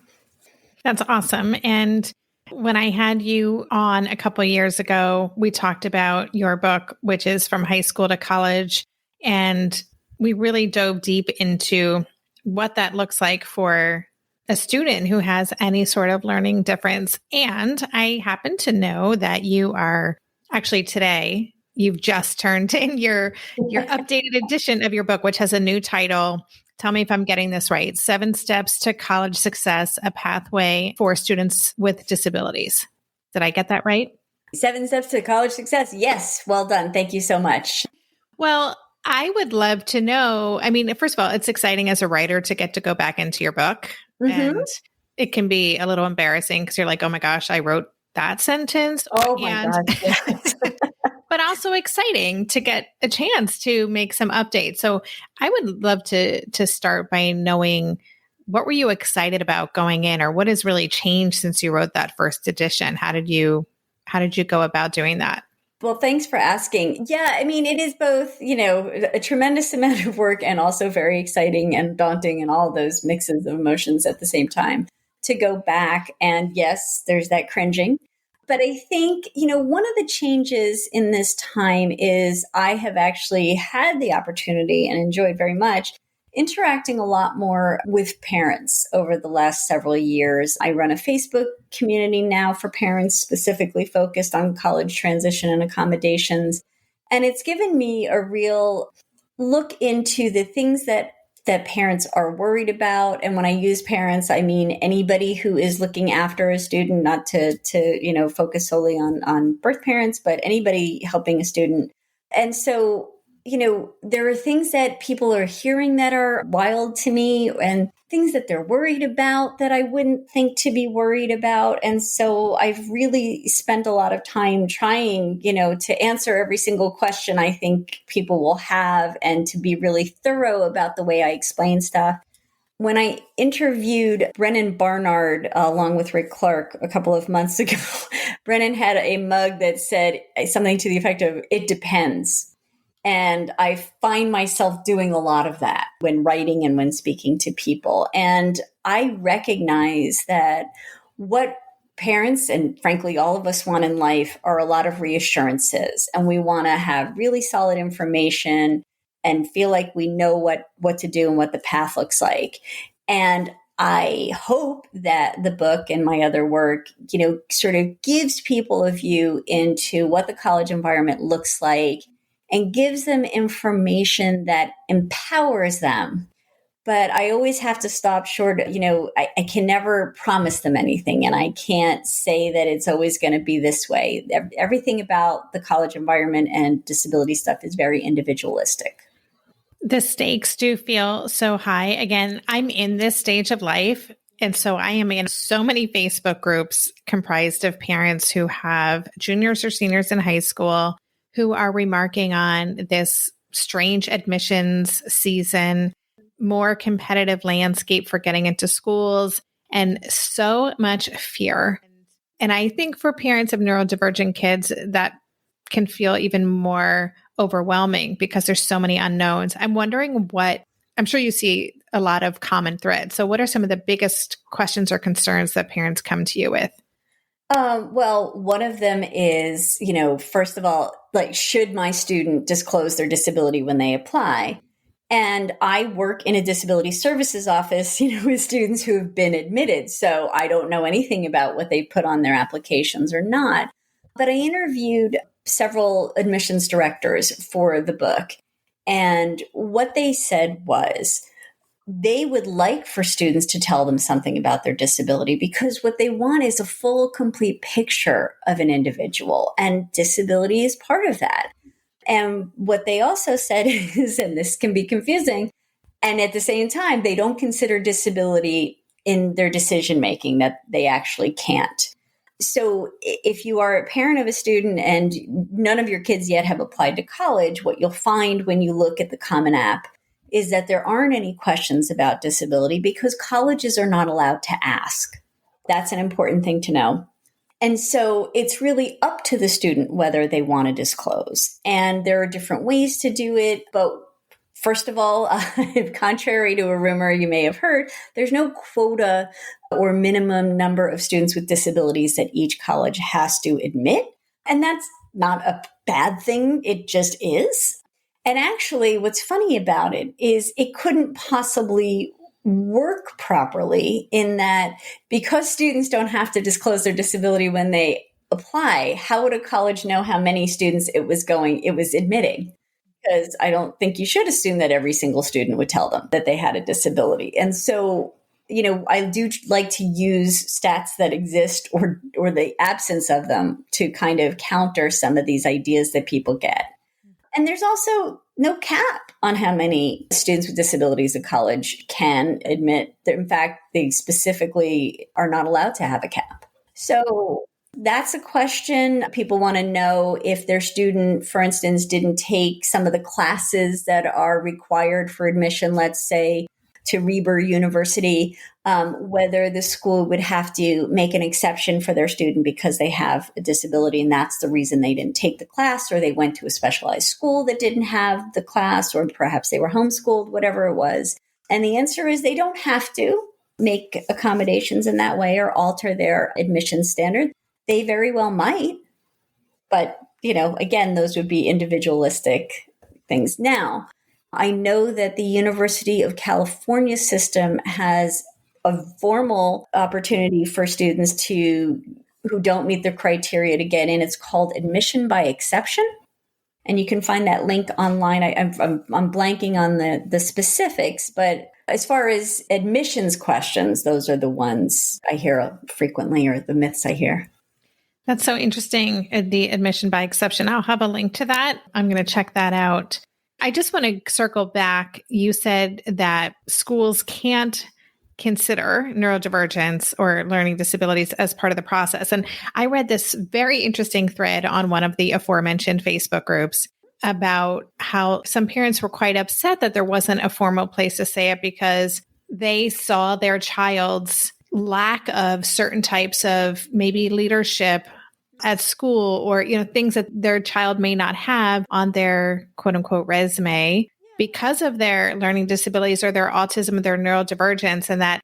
That's awesome. And when I had you on a couple of years ago, we talked about your book, which is From High School to College. And we really dove deep into what that looks like for a student who has any sort of learning difference. And I happen to know that you are actually today, you've just turned in your updated edition of your book, which has a new title. Tell me if I'm getting this right. 7 Steps to College Success, a Pathway for Students with Disabilities. Did I get that right? 7 Steps to College Success. Yes. Well done. Thank you so much. Well, I would love to know. I mean, first of all, it's exciting as a writer to get to go back into your book. Mm-hmm. And it can be a little embarrassing because you're like, oh my gosh, I wrote that sentence. Oh my God. Yes. But also exciting to get a chance to make some updates. So I would love to start by knowing, what were you excited about going in, or what has really changed since you wrote that first edition? How did you go about doing that? Well, thanks for asking. Yeah, I mean, it is both, a tremendous amount of work and also very exciting and daunting and all those mixes of emotions at the same time to go back. And yes, there's that cringing. But I think, one of the changes in this time is I have actually had the opportunity and enjoyed very much interacting a lot more with parents over the last several years. I run a Facebook community now for parents specifically focused on college transition and accommodations. And it's given me a real look into the things that parents are worried about. And when I use parents, I mean anybody who is looking after a student, not to focus solely on birth parents, but anybody helping a student. And so there are things that people are hearing that are wild to me and things that they're worried about that I wouldn't think to be worried about. And so I've really spent a lot of time trying, to answer every single question I think people will have and to be really thorough about the way I explain stuff. When I interviewed Brennan Barnard along with Rick Clark a couple of months ago, Brennan had a mug that said something to the effect of, "It depends." And I find myself doing a lot of that when writing and when speaking to people. And I recognize that what parents, and frankly, all of us want in life, are a lot of reassurances. And we want to have really solid information and feel like we know what to do and what the path looks like. And I hope that the book and my other work, sort of gives people a view into what the college environment looks like and gives them information that empowers them. But I always have to stop short. I can never promise them anything, and I can't say that it's always going to be this way. Everything about the college environment and disability stuff is very individualistic. The stakes do feel so high. Again, I'm in this stage of life. And so I am in so many Facebook groups comprised of parents who have juniors or seniors in high school who are remarking on this strange admissions season, more competitive landscape for getting into schools, and so much fear. And I think for parents of neurodivergent kids, that can feel even more overwhelming because there's so many unknowns. I'm wondering I'm sure you see a lot of common threads. So what are some of the biggest questions or concerns that parents come to you with? Well, one of them is, first of all, should my student disclose their disability when they apply? And I work in a disability services office, with students who have been admitted. So I don't know anything about what they put on their applications or not. But I interviewed several admissions directors for the book. And what they said was they would like for students to tell them something about their disability because what they want is a full, complete picture of an individual. And disability is part of that. And what they also said is, and this can be confusing, and at the same time, they don't consider disability in their decision making, that they actually can't. So if you are a parent of a student and none of your kids yet have applied to college, what you'll find when you look at the Common App is that there aren't any questions about disability because colleges are not allowed to ask. That's an important thing to know. And so it's really up to the student whether they want to disclose. And there are different ways to do it. But first of all, contrary to a rumor you may have heard, there's no quota or minimum number of students with disabilities that each college has to admit. And that's not a bad thing. It just is. And actually, what's funny about it is it couldn't possibly work properly in that because students don't have to disclose their disability when they apply, how would a college know how many students it was admitting? Because I don't think you should assume that every single student would tell them that they had a disability. And so, I do like to use stats that exist or the absence of them to kind of counter some of these ideas that people get. And there's also no cap on how many students with disabilities at college can admit. In fact, they specifically are not allowed to have a cap. So that's a question. People want to know if their student, for instance, didn't take some of the classes that are required for admission, let's say, to Reber University, whether the school would have to make an exception for their student because they have a disability and that's the reason they didn't take the class, or they went to a specialized school that didn't have the class, or perhaps they were homeschooled, whatever it was. And the answer is they don't have to make accommodations in that way or alter their admission standard. They very well might, but, again, those would be individualistic things. Now, I know that the University of California system has a formal opportunity for students who don't meet the criteria to get in. It's called admission by exception. And you can find that link online. I'm blanking on the specifics, but as far as admissions questions, those are the ones I hear frequently, or the myths I hear. That's so interesting, the admission by exception. I'll have a link to that. I'm going to check that out. I just want to circle back. You said that schools can't consider neurodivergence or learning disabilities as part of the process. And I read this very interesting thread on one of the aforementioned Facebook groups about how some parents were quite upset that there wasn't a formal place to say it because they saw their child's lack of certain types of maybe leadership at school, or, things that their child may not have on their quote unquote resume because of their learning disabilities or their autism or their neurodivergence, and that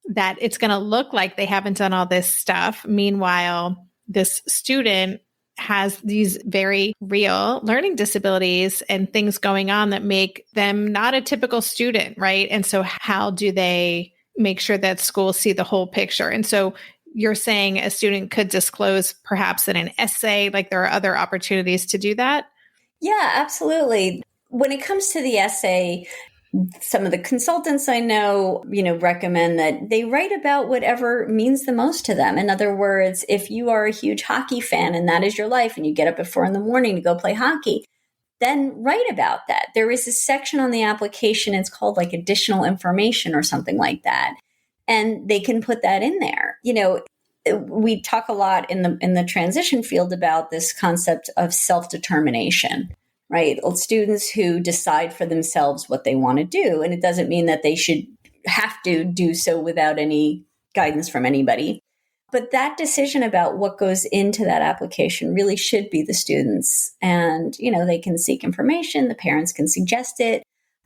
that it's going to look like they haven't done all this stuff. Meanwhile, this student has these very real learning disabilities and things going on that make them not a typical student, right? And so how do they make sure that schools see the whole picture? And so you're saying a student could disclose perhaps in an essay, like there are other opportunities to do that? Yeah, absolutely. When it comes to the essay, some of the consultants I know, recommend that they write about whatever means the most to them. In other words, if you are a huge hockey fan and that is your life and you get up at 4 a.m. to go play hockey, then write about that. There is a section on the application. It's called like additional information or something like that. And they can put that in there. We talk a lot in the transition field about this concept of self-determination, right? Students who decide for themselves what they want to do. And it doesn't mean that they should have to do so without any guidance from anybody. But that decision about what goes into that application really should be the students. And, they can seek information. The parents can suggest it.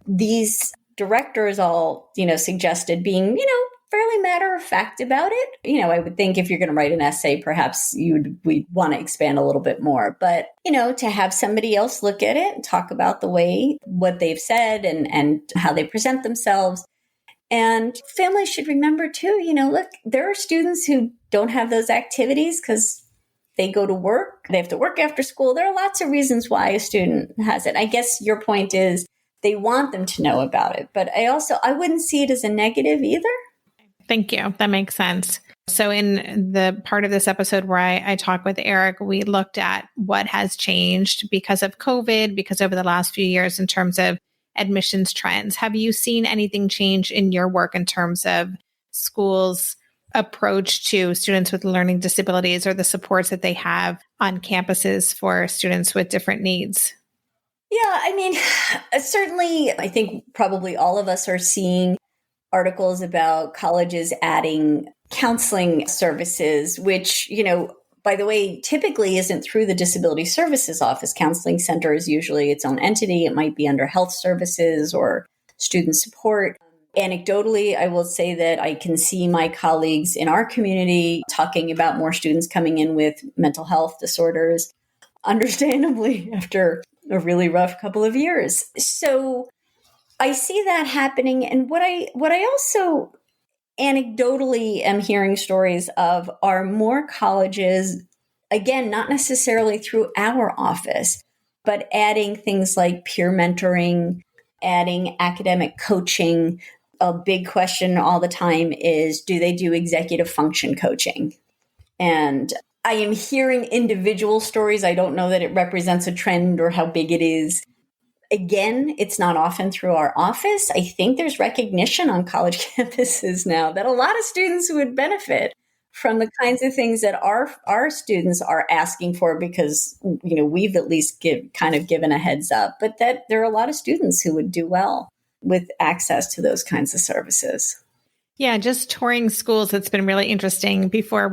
These directors all, suggested being, fairly matter of fact about it. I would think if you're going to write an essay, perhaps we'd want to expand a little bit more. But, to have somebody else look at it and talk about what they've said and how they present themselves. And families should remember too, look, there are students who don't have those activities because they go to work. They have to work after school. There are lots of reasons why a student has it. I guess your point is they want them to know about it. But I wouldn't see it as a negative either. Thank you. That makes sense. So in the part of this episode where I talk with Eric, we looked at what has changed because of COVID, because over the last few years in terms of admissions trends. Have you seen anything change in your work in terms of schools' approach to students with learning disabilities or the supports that they have on campuses for students with different needs? Yeah, certainly, I think probably all of us are seeing articles about colleges adding counseling services, which, by the way, typically isn't through the Disability Services Office. Counseling Center is usually its own entity. It might be under health services or student support. Anecdotally, I will say that I can see my colleagues in our community talking about more students coming in with mental health disorders, understandably, after a really rough couple of years. So I see that happening. And what I also anecdotally am hearing stories of are more colleges, again, not necessarily through our office, but adding things like peer mentoring, adding academic coaching. A big question all the time is, do they do executive function coaching? And I am hearing individual stories. I don't know that it represents a trend or how big it is. Again, it's not often through our office. I think there's recognition on college campuses now that a lot of students would benefit from the kinds of things that our students are asking for because, we've at least given a heads up, but that there are a lot of students who would do well with access to those kinds of services. Yeah, just touring schools. It's been really interesting. Before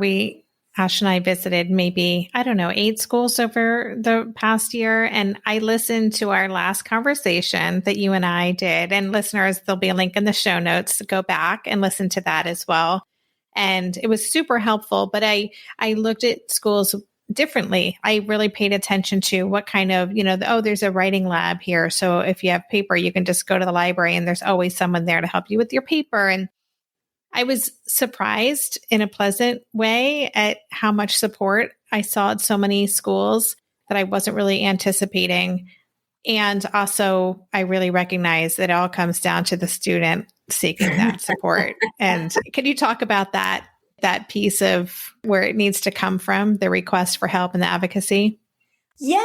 Ash and I visited maybe, 8 schools over the past year. And I listened to our last conversation that you and I did. And listeners, there'll be a link in the show notes to go back and listen to that as well. And it was super helpful. But I looked at schools differently. I really paid attention to what kind of, there's a writing lab here. So if you have paper, you can just go to the library and there's always someone there to help you with your paper. And I was surprised in a pleasant way at how much support I saw at so many schools that I wasn't really anticipating. And also, I really recognize that it all comes down to the student seeking that support. And can you talk about that piece of where it needs to come from, the request for help and the advocacy? Yeah,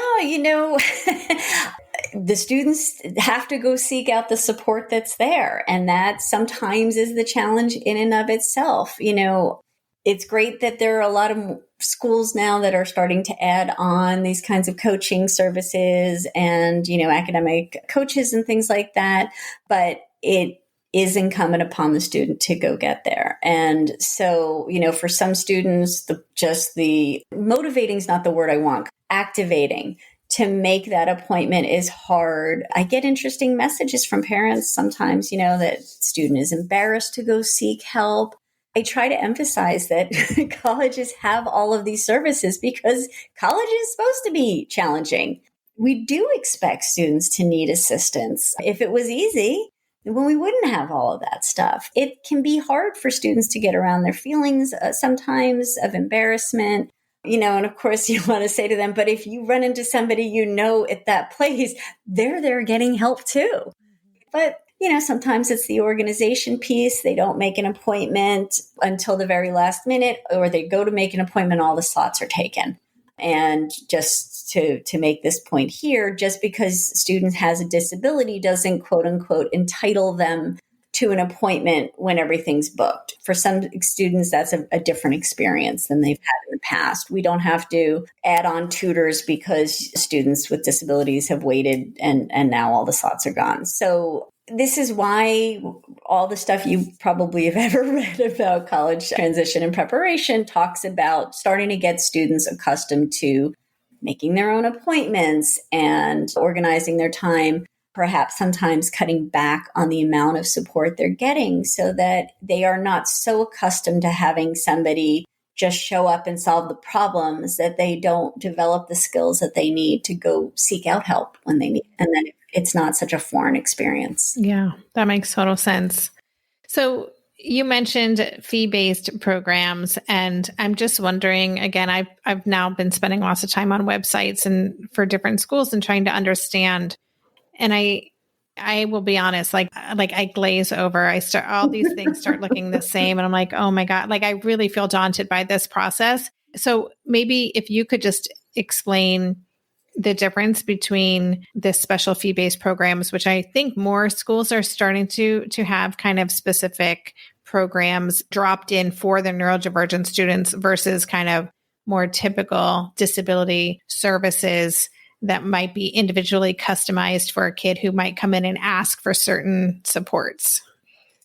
the students have to go seek out the support that's there. And that sometimes is the challenge in and of itself. It's great that there are a lot of schools now that are starting to add on these kinds of coaching services and, academic coaches and things like that. But it is incumbent upon the student to go get there. And so, for some students, the motivating is not the word I want, activating to make that appointment is hard. I get interesting messages from parents sometimes, that student is embarrassed to go seek help. I try to emphasize that colleges have all of these services because college is supposed to be challenging. We do expect students to need assistance. If it was easy, when we wouldn't have all of that stuff. It can be hard for students to get around their feelings sometimes of embarrassment, and of course you want to say to them, but if you run into somebody at that place, they're there getting help too. But sometimes it's the organization piece. They don't make an appointment until the very last minute, or they go to make an appointment, all the slots are taken. And just to make this point here, just because a student has a disability doesn't, quote unquote, entitle them to an appointment when everything's booked. For some students, that's a different experience than they've had in the past. We don't have to add on tutors because students with disabilities have waited and now all the slots are gone. So this is why all the stuff you probably have ever read about college transition and preparation talks about starting to get students accustomed to making their own appointments and organizing their time, perhaps sometimes cutting back on the amount of support they're getting so that they are not so accustomed to having somebody just show up and solve the problems that they don't develop the skills that they need to go seek out help when they need. And then it's not such a foreign experience. Yeah, that makes total sense. So you mentioned fee-based programs, and I'm just wondering, again, I've now been spending lots of time on websites and for different schools and trying to understand. And I will be honest, like I glaze over. All these things start looking the same. And I'm like, oh my God, I really feel daunted by this process. So maybe if you could just explain the difference between the special fee-based programs, which I think more schools are starting to have kind of specific programs dropped in for the neurodivergent students versus kind of more typical disability services that might be individually customized for a kid who might come in and ask for certain supports.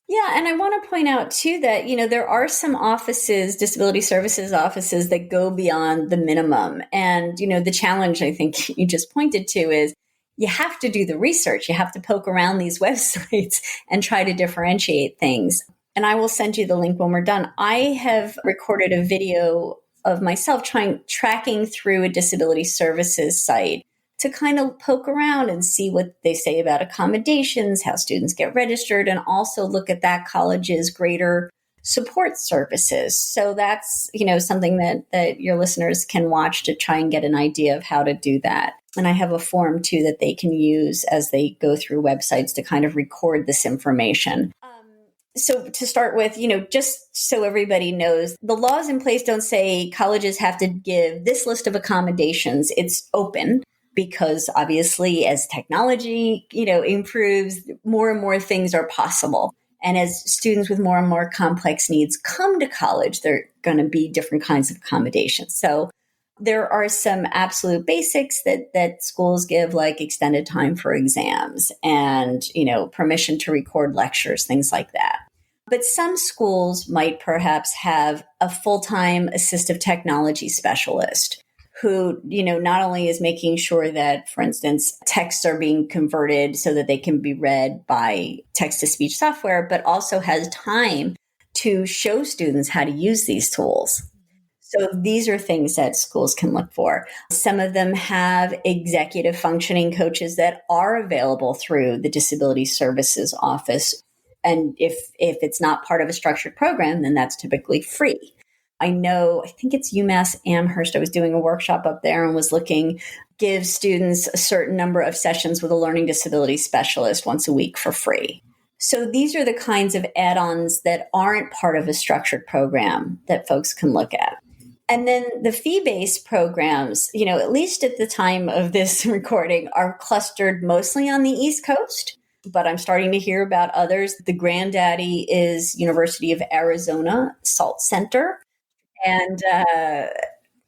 Yeah. And I want to point out too that, there are some offices, disability services offices that go beyond the minimum. And, the challenge I think you just pointed to is you have to do the research. You have to poke around these websites and try to differentiate things. And I will send you the link when we're done. I have recorded a video of myself tracking through a disability services site to kind of poke around and see what they say about accommodations, how students get registered, and also look at that college's greater support services. So that's, something that your listeners can watch to try and get an idea of how to do that. And I have a form too that they can use as they go through websites to kind of record this information. So to start with, just so everybody knows, the laws in place don't say colleges have to give this list of accommodations. It's open because obviously as technology, improves, more and more things are possible. And as students with more and more complex needs come to college, there are going to be different kinds of accommodations. So there are some absolute basics that schools give, like extended time for exams and, permission to record lectures, things like that. But some schools might perhaps have a full-time assistive technology specialist who, not only is making sure that, for instance, texts are being converted so that they can be read by text-to-speech software, but also has time to show students how to use these tools. So these are things that schools can look for. Some of them have executive functioning coaches that are available through the Disability Services Office. And if it's not part of a structured program, then that's typically free. I think it's UMass Amherst. I was doing a workshop up there and was give students a certain number of sessions with a learning disability specialist once a week for free. So these are the kinds of add-ons that aren't part of a structured program that folks can look at. And then the fee-based programs, at least at the time of this recording, are clustered mostly on the East Coast, but I'm starting to hear about others. The granddaddy is University of Arizona Salt Center. And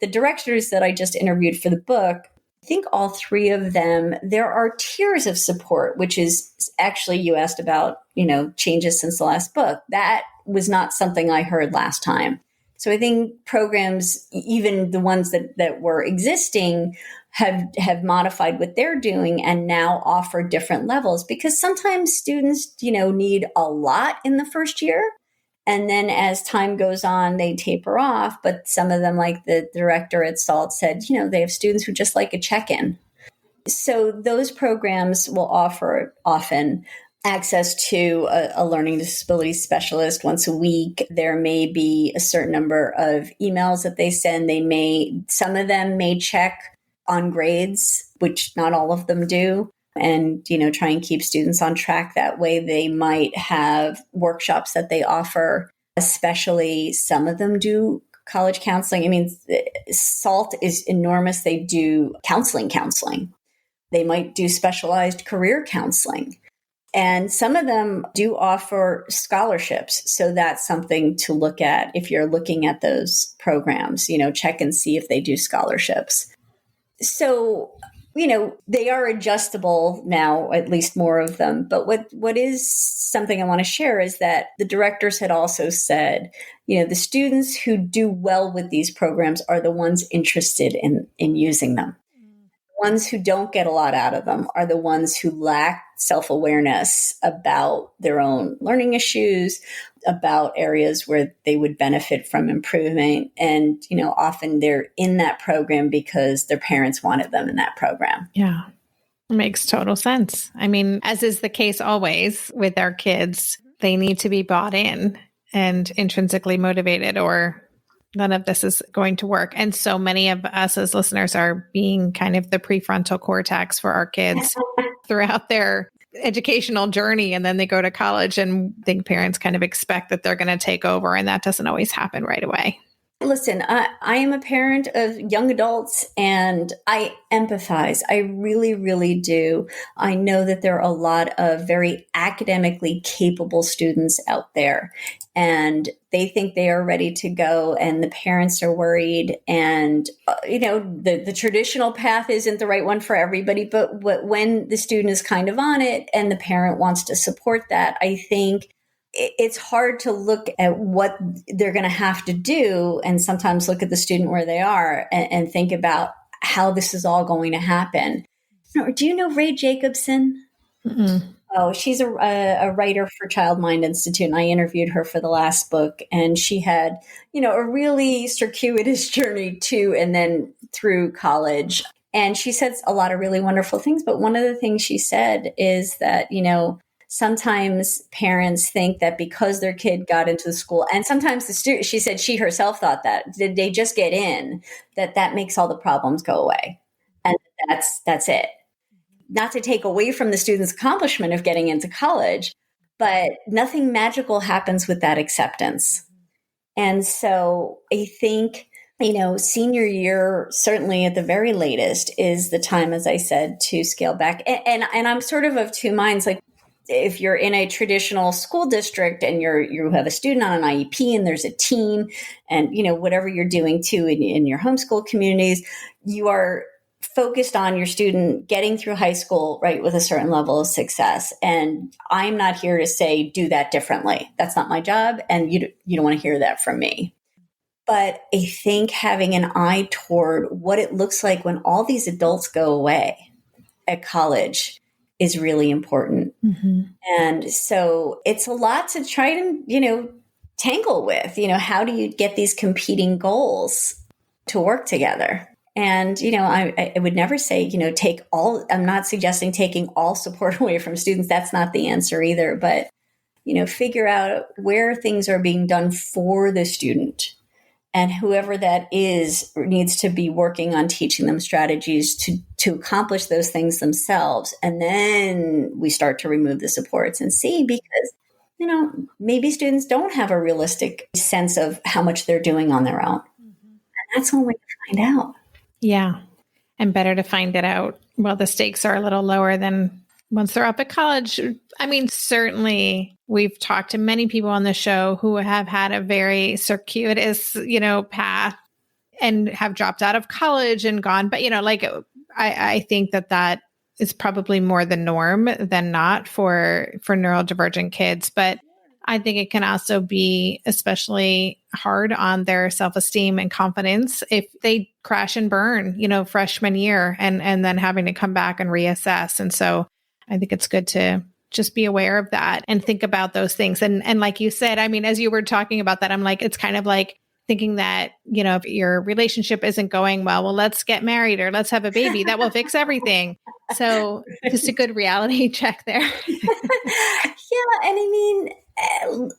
the directors that I just interviewed for the book, I think all three of them, there are tiers of support, which is actually, you asked about, changes since the last book. That was not something I heard last time. So I think programs, even the ones that were existing, have modified what they're doing and now offer different levels, because sometimes students, need a lot in the first year. And then as time goes on, they taper off. But some of them, like the director at SALT said, they have students who just like a check-in. So those programs will offer often access to a learning disability specialist once a week. There may be a certain number of emails that they send. Some of them may check on grades, which not all of them do, and, try and keep students on track that way. They might have workshops that they offer, especially some of them do college counseling. I mean, SALT is enormous. They do counseling. They might do specialized career counseling. And some of them do offer scholarships. So that's something to look at if you're looking at those programs, check and see if they do scholarships. So, they are adjustable now, at least more of them. But what is something I want to share is that the directors had also said, the students who do well with these programs are the ones interested in using them. Ones who don't get a lot out of them are the ones who lack self-awareness about their own learning issues, about areas where they would benefit from improvement. And, often they're in that program because their parents wanted them in that program. Yeah, it makes total sense. I mean, as is the case always with our kids, they need to be bought in and intrinsically motivated, or none of this is going to work. And so many of us as listeners are being kind of the prefrontal cortex for our kids throughout their educational journey. And then they go to college and I think parents kind of expect that they're going to take over. And that doesn't always happen right away. Listen, I am a parent of young adults and I empathize. I really, really do. I know that there are a lot of very academically capable students out there and they think they are ready to go and the parents are worried. And, the traditional path isn't the right one for everybody. But when the student is kind of on it and the parent wants to support that, I think it's hard to look at what they're going to have to do and sometimes look at the student where they are and think about how this is all going to happen. Do you know Ray Jacobson? Mm-mm. Oh, she's a writer for Child Mind Institute, and I interviewed her for the last book. And she had, a really circuitous journey to and then through college. And she said a lot of really wonderful things. But one of the things she said is that, sometimes parents think that because their kid got into the school, and sometimes the student, she said she herself thought that, did they just get in, that makes all the problems go away. And that's it. Not to take away from the student's accomplishment of getting into college, but nothing magical happens with that acceptance. And so I think, senior year, certainly at the very latest, is the time, as I said, to scale back. And I'm sort of two minds, like, if you're in a traditional school district and you have a student on an IEP and there's a team and, whatever you're doing too in your homeschool communities, you are focused on your student getting through high school, right, with a certain level of success. And I'm not here to say, do that differently. That's not my job. And you don't want to hear that from me. But I think having an eye toward what it looks like when all these adults go away at college is really important. Mm-hmm. And so it's a lot to try to, tangle with, how do you get these competing goals to work together? And, I would never say, I'm not suggesting taking all support away from students. That's not the answer either. But, figure out where things are being done for the student. And whoever that is needs to be working on teaching them strategies to accomplish those things themselves. And then we start to remove the supports and see, because, maybe students don't have a realistic sense of how much they're doing on their own. Mm-hmm. And that's one way to find out. Yeah. And better to find it out while the stakes are a little lower than once they're up at college. I mean, certainly we've talked to many people on the show who have had a very circuitous, path and have dropped out of college and gone. But, I think that is probably more the norm than not for neurodivergent kids. But I think it can also be especially hard on their self-esteem and confidence if they crash and burn, freshman year and then having to come back and reassess. And so I think it's good to just be aware of that and think about those things. And like you said, I mean, as you were talking about that, I'm like, it's kind of like thinking that, you know, if your relationship isn't going well, let's get married or let's have a baby. That will fix everything. So just a good reality check there. Yeah. And I mean,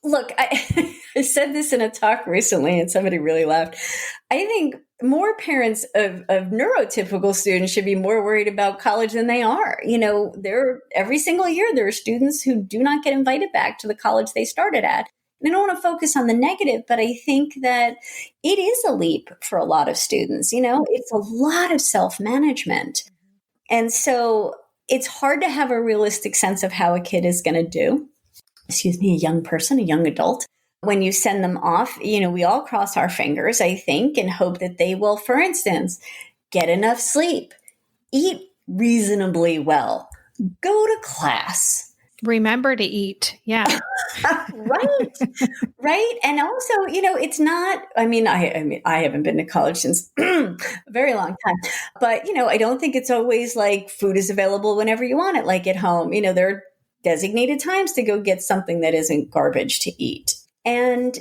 look, I said this in a talk recently and somebody really laughed. I think more parents of neurotypical students should be more worried about college than they are. You know, every single year there are students who do not get invited back to the college they started at. I don't want to focus on the negative, but I think that it is a leap for a lot of students. You know, it's a lot of self-management. And so it's hard to have a realistic sense of how a kid is going to do. Excuse me, a young person, a young adult. When you send them off, you know, we all cross our fingers, I think, and hope that they will, for instance, get enough sleep, eat reasonably well, go to class. Remember to eat. Yeah. Right. And also, you know, it's not, I mean, I haven't been to college since a very long time, but, you know, I don't think it's always like food is available whenever you want it, like at home. You know, there are designated times to go get something that isn't garbage to eat. And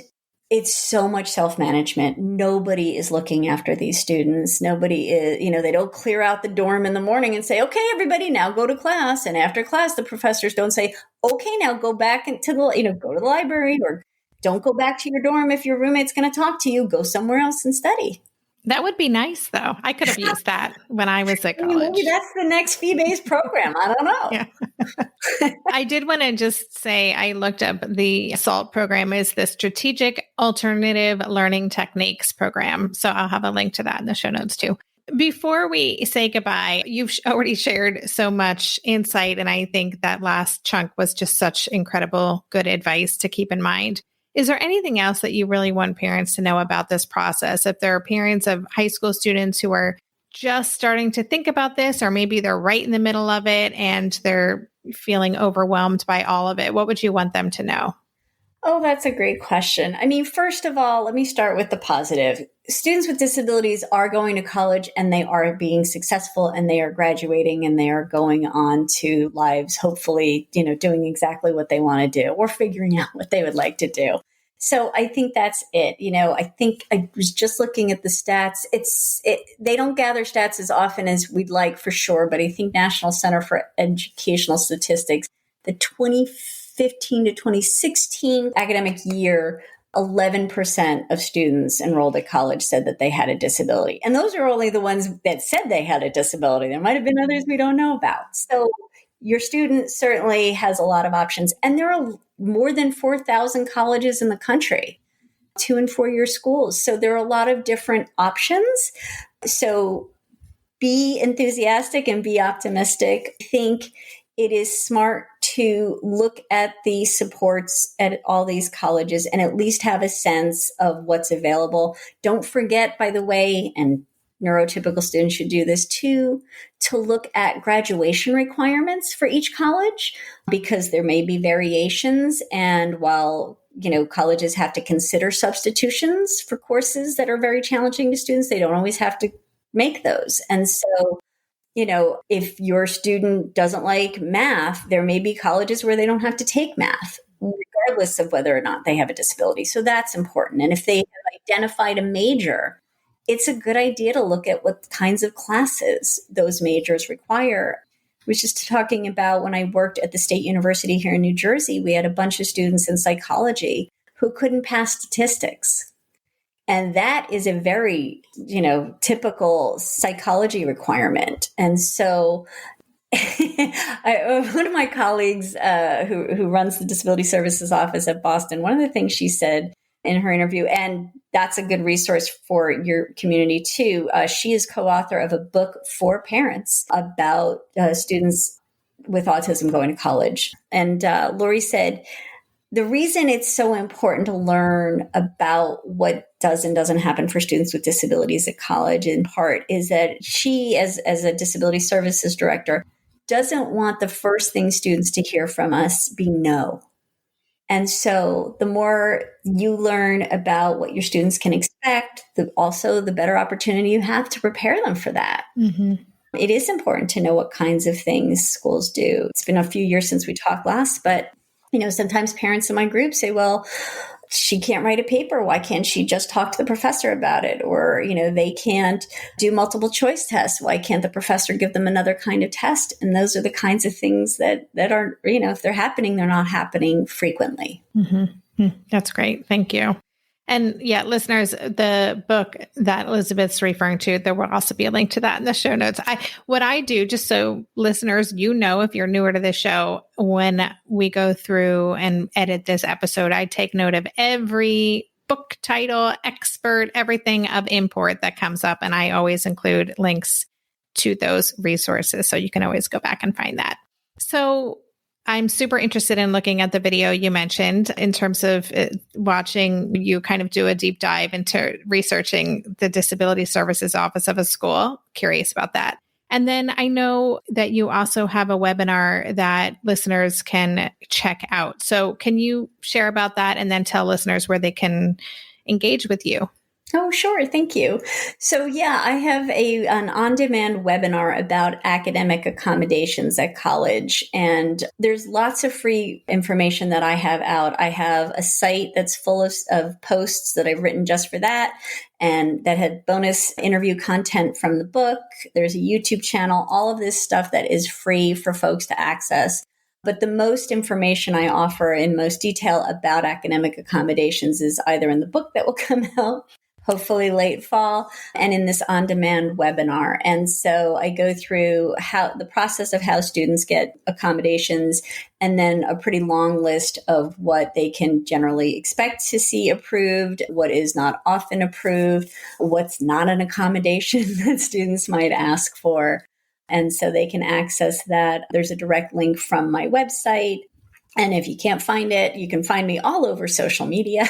it's so much self-management. Nobody is looking after these students. Nobody is, you know, they don't clear out the dorm in the morning and say, okay, everybody now go to class. And after class, the professors don't say, okay, now go back into the, you know, go to the library or don't go back to your dorm. If your roommate's going to talk to you, go somewhere else and study. That would be nice, though. I could have used that when I was at college. Maybe that's the next fee-based program. I don't know. Yeah. I did want to just say I looked up the SALT program is the Strategic Alternative Learning Techniques program. So I'll have a link to that in the show notes too. Before we say goodbye, you've already shared so much insight. And I think that last chunk was just such incredible, good advice to keep in mind. Is there anything else that you really want parents to know about this process? If there are parents of high school students who are just starting to think about this, or maybe they're right in the middle of it and they're feeling overwhelmed by all of it, what would you want them to know? Oh, that's a great question. I mean, first of all, let me start with the positive. Students with disabilities are going to college and they are being successful and they are graduating and they are going on to lives, hopefully, you know, doing exactly what they want to do or figuring out what they would like to do. So I think that's it. You know, I think I was just looking at the stats. They don't gather stats as often as we'd like for sure, but I think National Center for Educational Statistics, the 2015 to 2016 academic year, 11% of students enrolled at college said that they had a disability. And those are only the ones that said they had a disability. There might have been others we don't know about. So your student certainly has a lot of options. And there are more than 4,000 colleges in the country, 2- and 4-year schools. So there are a lot of different options. So be enthusiastic and be optimistic. I think it is smart to look at the supports at all these colleges and at least have a sense of what's available. Don't forget, by the way, and neurotypical students should do this too, to look at graduation requirements for each college, because there may be variations. And while, you know, colleges have to consider substitutions for courses that are very challenging to students, they don't always have to make those. And so, you know, if your student doesn't like math, there may be colleges where they don't have to take math, regardless of whether or not they have a disability. So that's important. And if they have identified a major, it's a good idea to look at what kinds of classes those majors require. I was just talking about when I worked at the State University here in New Jersey, we had a bunch of students in psychology who couldn't pass statistics. And that is a very, you know, typical psychology requirement. And so one of my colleagues who runs the Disability Services Office at Boston, one of the things she said in her interview, and that's a good resource for your community too. She is co-author of a book for parents about students with autism going to college. And Lori said, the reason it's so important to learn about what does and doesn't happen for students with disabilities at college, in part, is that she, as a disability services director, doesn't want the first thing students to hear from us be no. And so the more you learn about what your students can expect, also the better opportunity you have to prepare them for that. Mm-hmm. It is important to know what kinds of things schools do. It's been a few years since we talked last, but sometimes parents in my group say, well, she can't write a paper. Why can't she just talk to the professor about it? Or, they can't do multiple choice tests. Why can't the professor give them another kind of test? And those are the kinds of things that are, if they're happening, they're not happening frequently. Mm-hmm. That's great. Thank you. And yeah, listeners, the book that Elizabeth's referring to, there will also be a link to that in the show notes. What I do, just so listeners, if you're newer to the show, when we go through and edit this episode, I take note of every book title, expert, everything of import that comes up. And I always include links to those resources. So you can always go back and find that. So I'm super interested in looking at the video you mentioned in terms of watching you kind of do a deep dive into researching the Disability Services Office of a school. Curious about that. And then I know that you also have a webinar that listeners can check out. So can you share about that and then tell listeners where they can engage with you? Oh, sure. Thank you. So I have an on-demand webinar about academic accommodations at college. And there's lots of free information that I have out. I have a site that's full of posts that I've written just for that, and that had bonus interview content from the book. There's a YouTube channel, all of this stuff that is free for folks to access. But the most information I offer in most detail about academic accommodations is either in the book that will come out, hopefully late fall, and in this on-demand webinar. And so I go through the process of how students get accommodations, and then a pretty long list of what they can generally expect to see approved, what is not often approved, what's not an accommodation that students might ask for. And so they can access that. There's a direct link from my website. And if you can't find it, you can find me all over social media.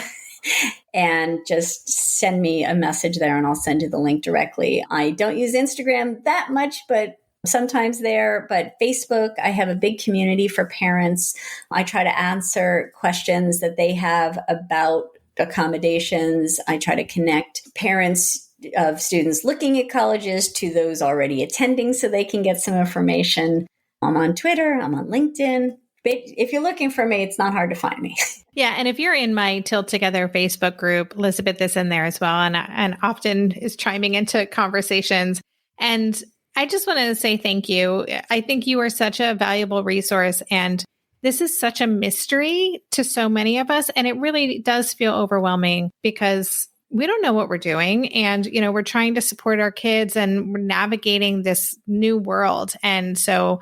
And just send me a message there and I'll send you the link directly. I don't use Instagram that much, but sometimes there. But Facebook, I have a big community for parents. I try to answer questions that they have about accommodations. I try to connect parents of students looking at colleges to those already attending so they can get some information. I'm on Twitter, I'm on LinkedIn. If you're looking for me, it's not hard to find me. Yeah. And if you're in my Tilt Together Facebook group, Elizabeth is in there as well, and often is chiming into conversations. And I just want to say thank you. I think you are such a valuable resource, and this is such a mystery to so many of us. And it really does feel overwhelming because we don't know what we're doing. And, we're trying to support our kids and we're navigating this new world. And so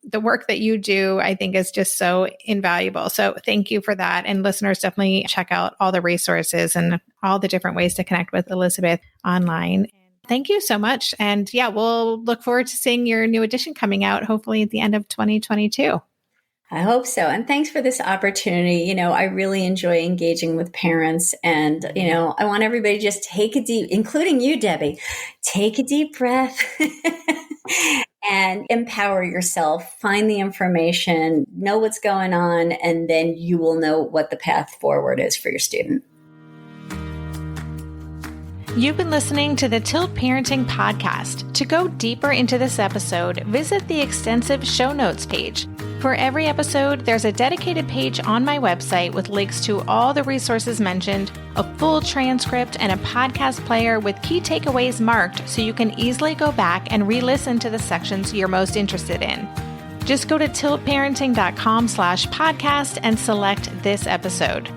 the work that you do, I think, is just so invaluable. So thank you for that. And listeners, definitely check out all the resources and all the different ways to connect with Elizabeth online. Thank you so much. And we'll look forward to seeing your new edition coming out, hopefully at the end of 2022. I hope so. And thanks for this opportunity. I really enjoy engaging with parents. And, I want everybody to just take a deep, including you, Debbie, take a deep breath and empower yourself. Find the information, know what's going on, and then you will know what the path forward is for your student. You've been listening to the Tilt Parenting Podcast. To go deeper into this episode, visit the extensive show notes page. For every episode, there's a dedicated page on my website with links to all the resources mentioned, a full transcript, and a podcast player with key takeaways marked so you can easily go back and re-listen to the sections you're most interested in. Just go to tiltparenting.com/podcast and select this episode.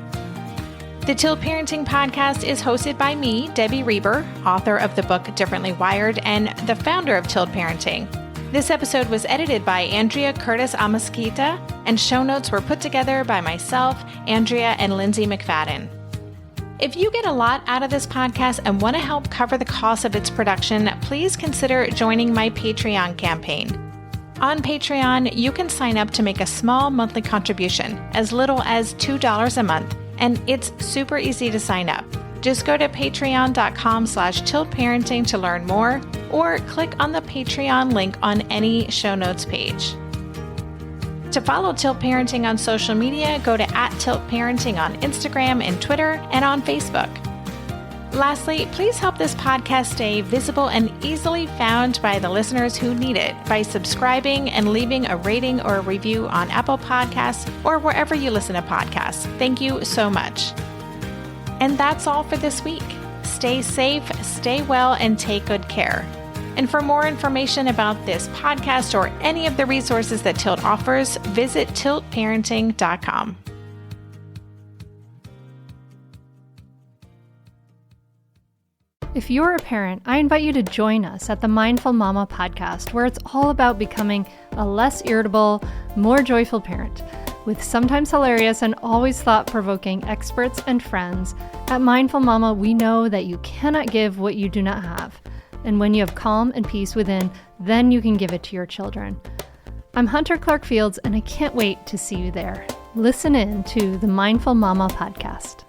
The Tilt Parenting Podcast is hosted by me, Debbie Reber, author of the book Differently Wired and the founder of Tilt Parenting. This episode was edited by Andrea Curtis Amasquita, and show notes were put together by myself, Andrea, and Lindsay McFadden. If you get a lot out of this podcast and want to help cover the cost of its production, please consider joining my Patreon campaign. On Patreon, you can sign up to make a small monthly contribution, as little as $2 a month, and it's super easy to sign up. Just go to patreon.com/tiltparenting to learn more, or click on the Patreon link on any show notes page. To follow Tilt Parenting on social media, go to @tiltparenting on Instagram and Twitter and on Facebook. Lastly, please help this podcast stay visible and easily found by the listeners who need it by subscribing and leaving a rating or a review on Apple Podcasts or wherever you listen to podcasts. Thank you so much. And that's all for this week. Stay safe, stay well, and take good care. And for more information about this podcast or any of the resources that Tilt offers, visit tiltparenting.com. If you're a parent, I invite you to join us at the Mindful Mama podcast, where it's all about becoming a less irritable, more joyful parent. With sometimes hilarious and always thought-provoking experts and friends, at Mindful Mama, we know that you cannot give what you do not have. And when you have calm and peace within, then you can give it to your children. I'm Hunter Clark Fields, and I can't wait to see you there. Listen in to the Mindful Mama podcast.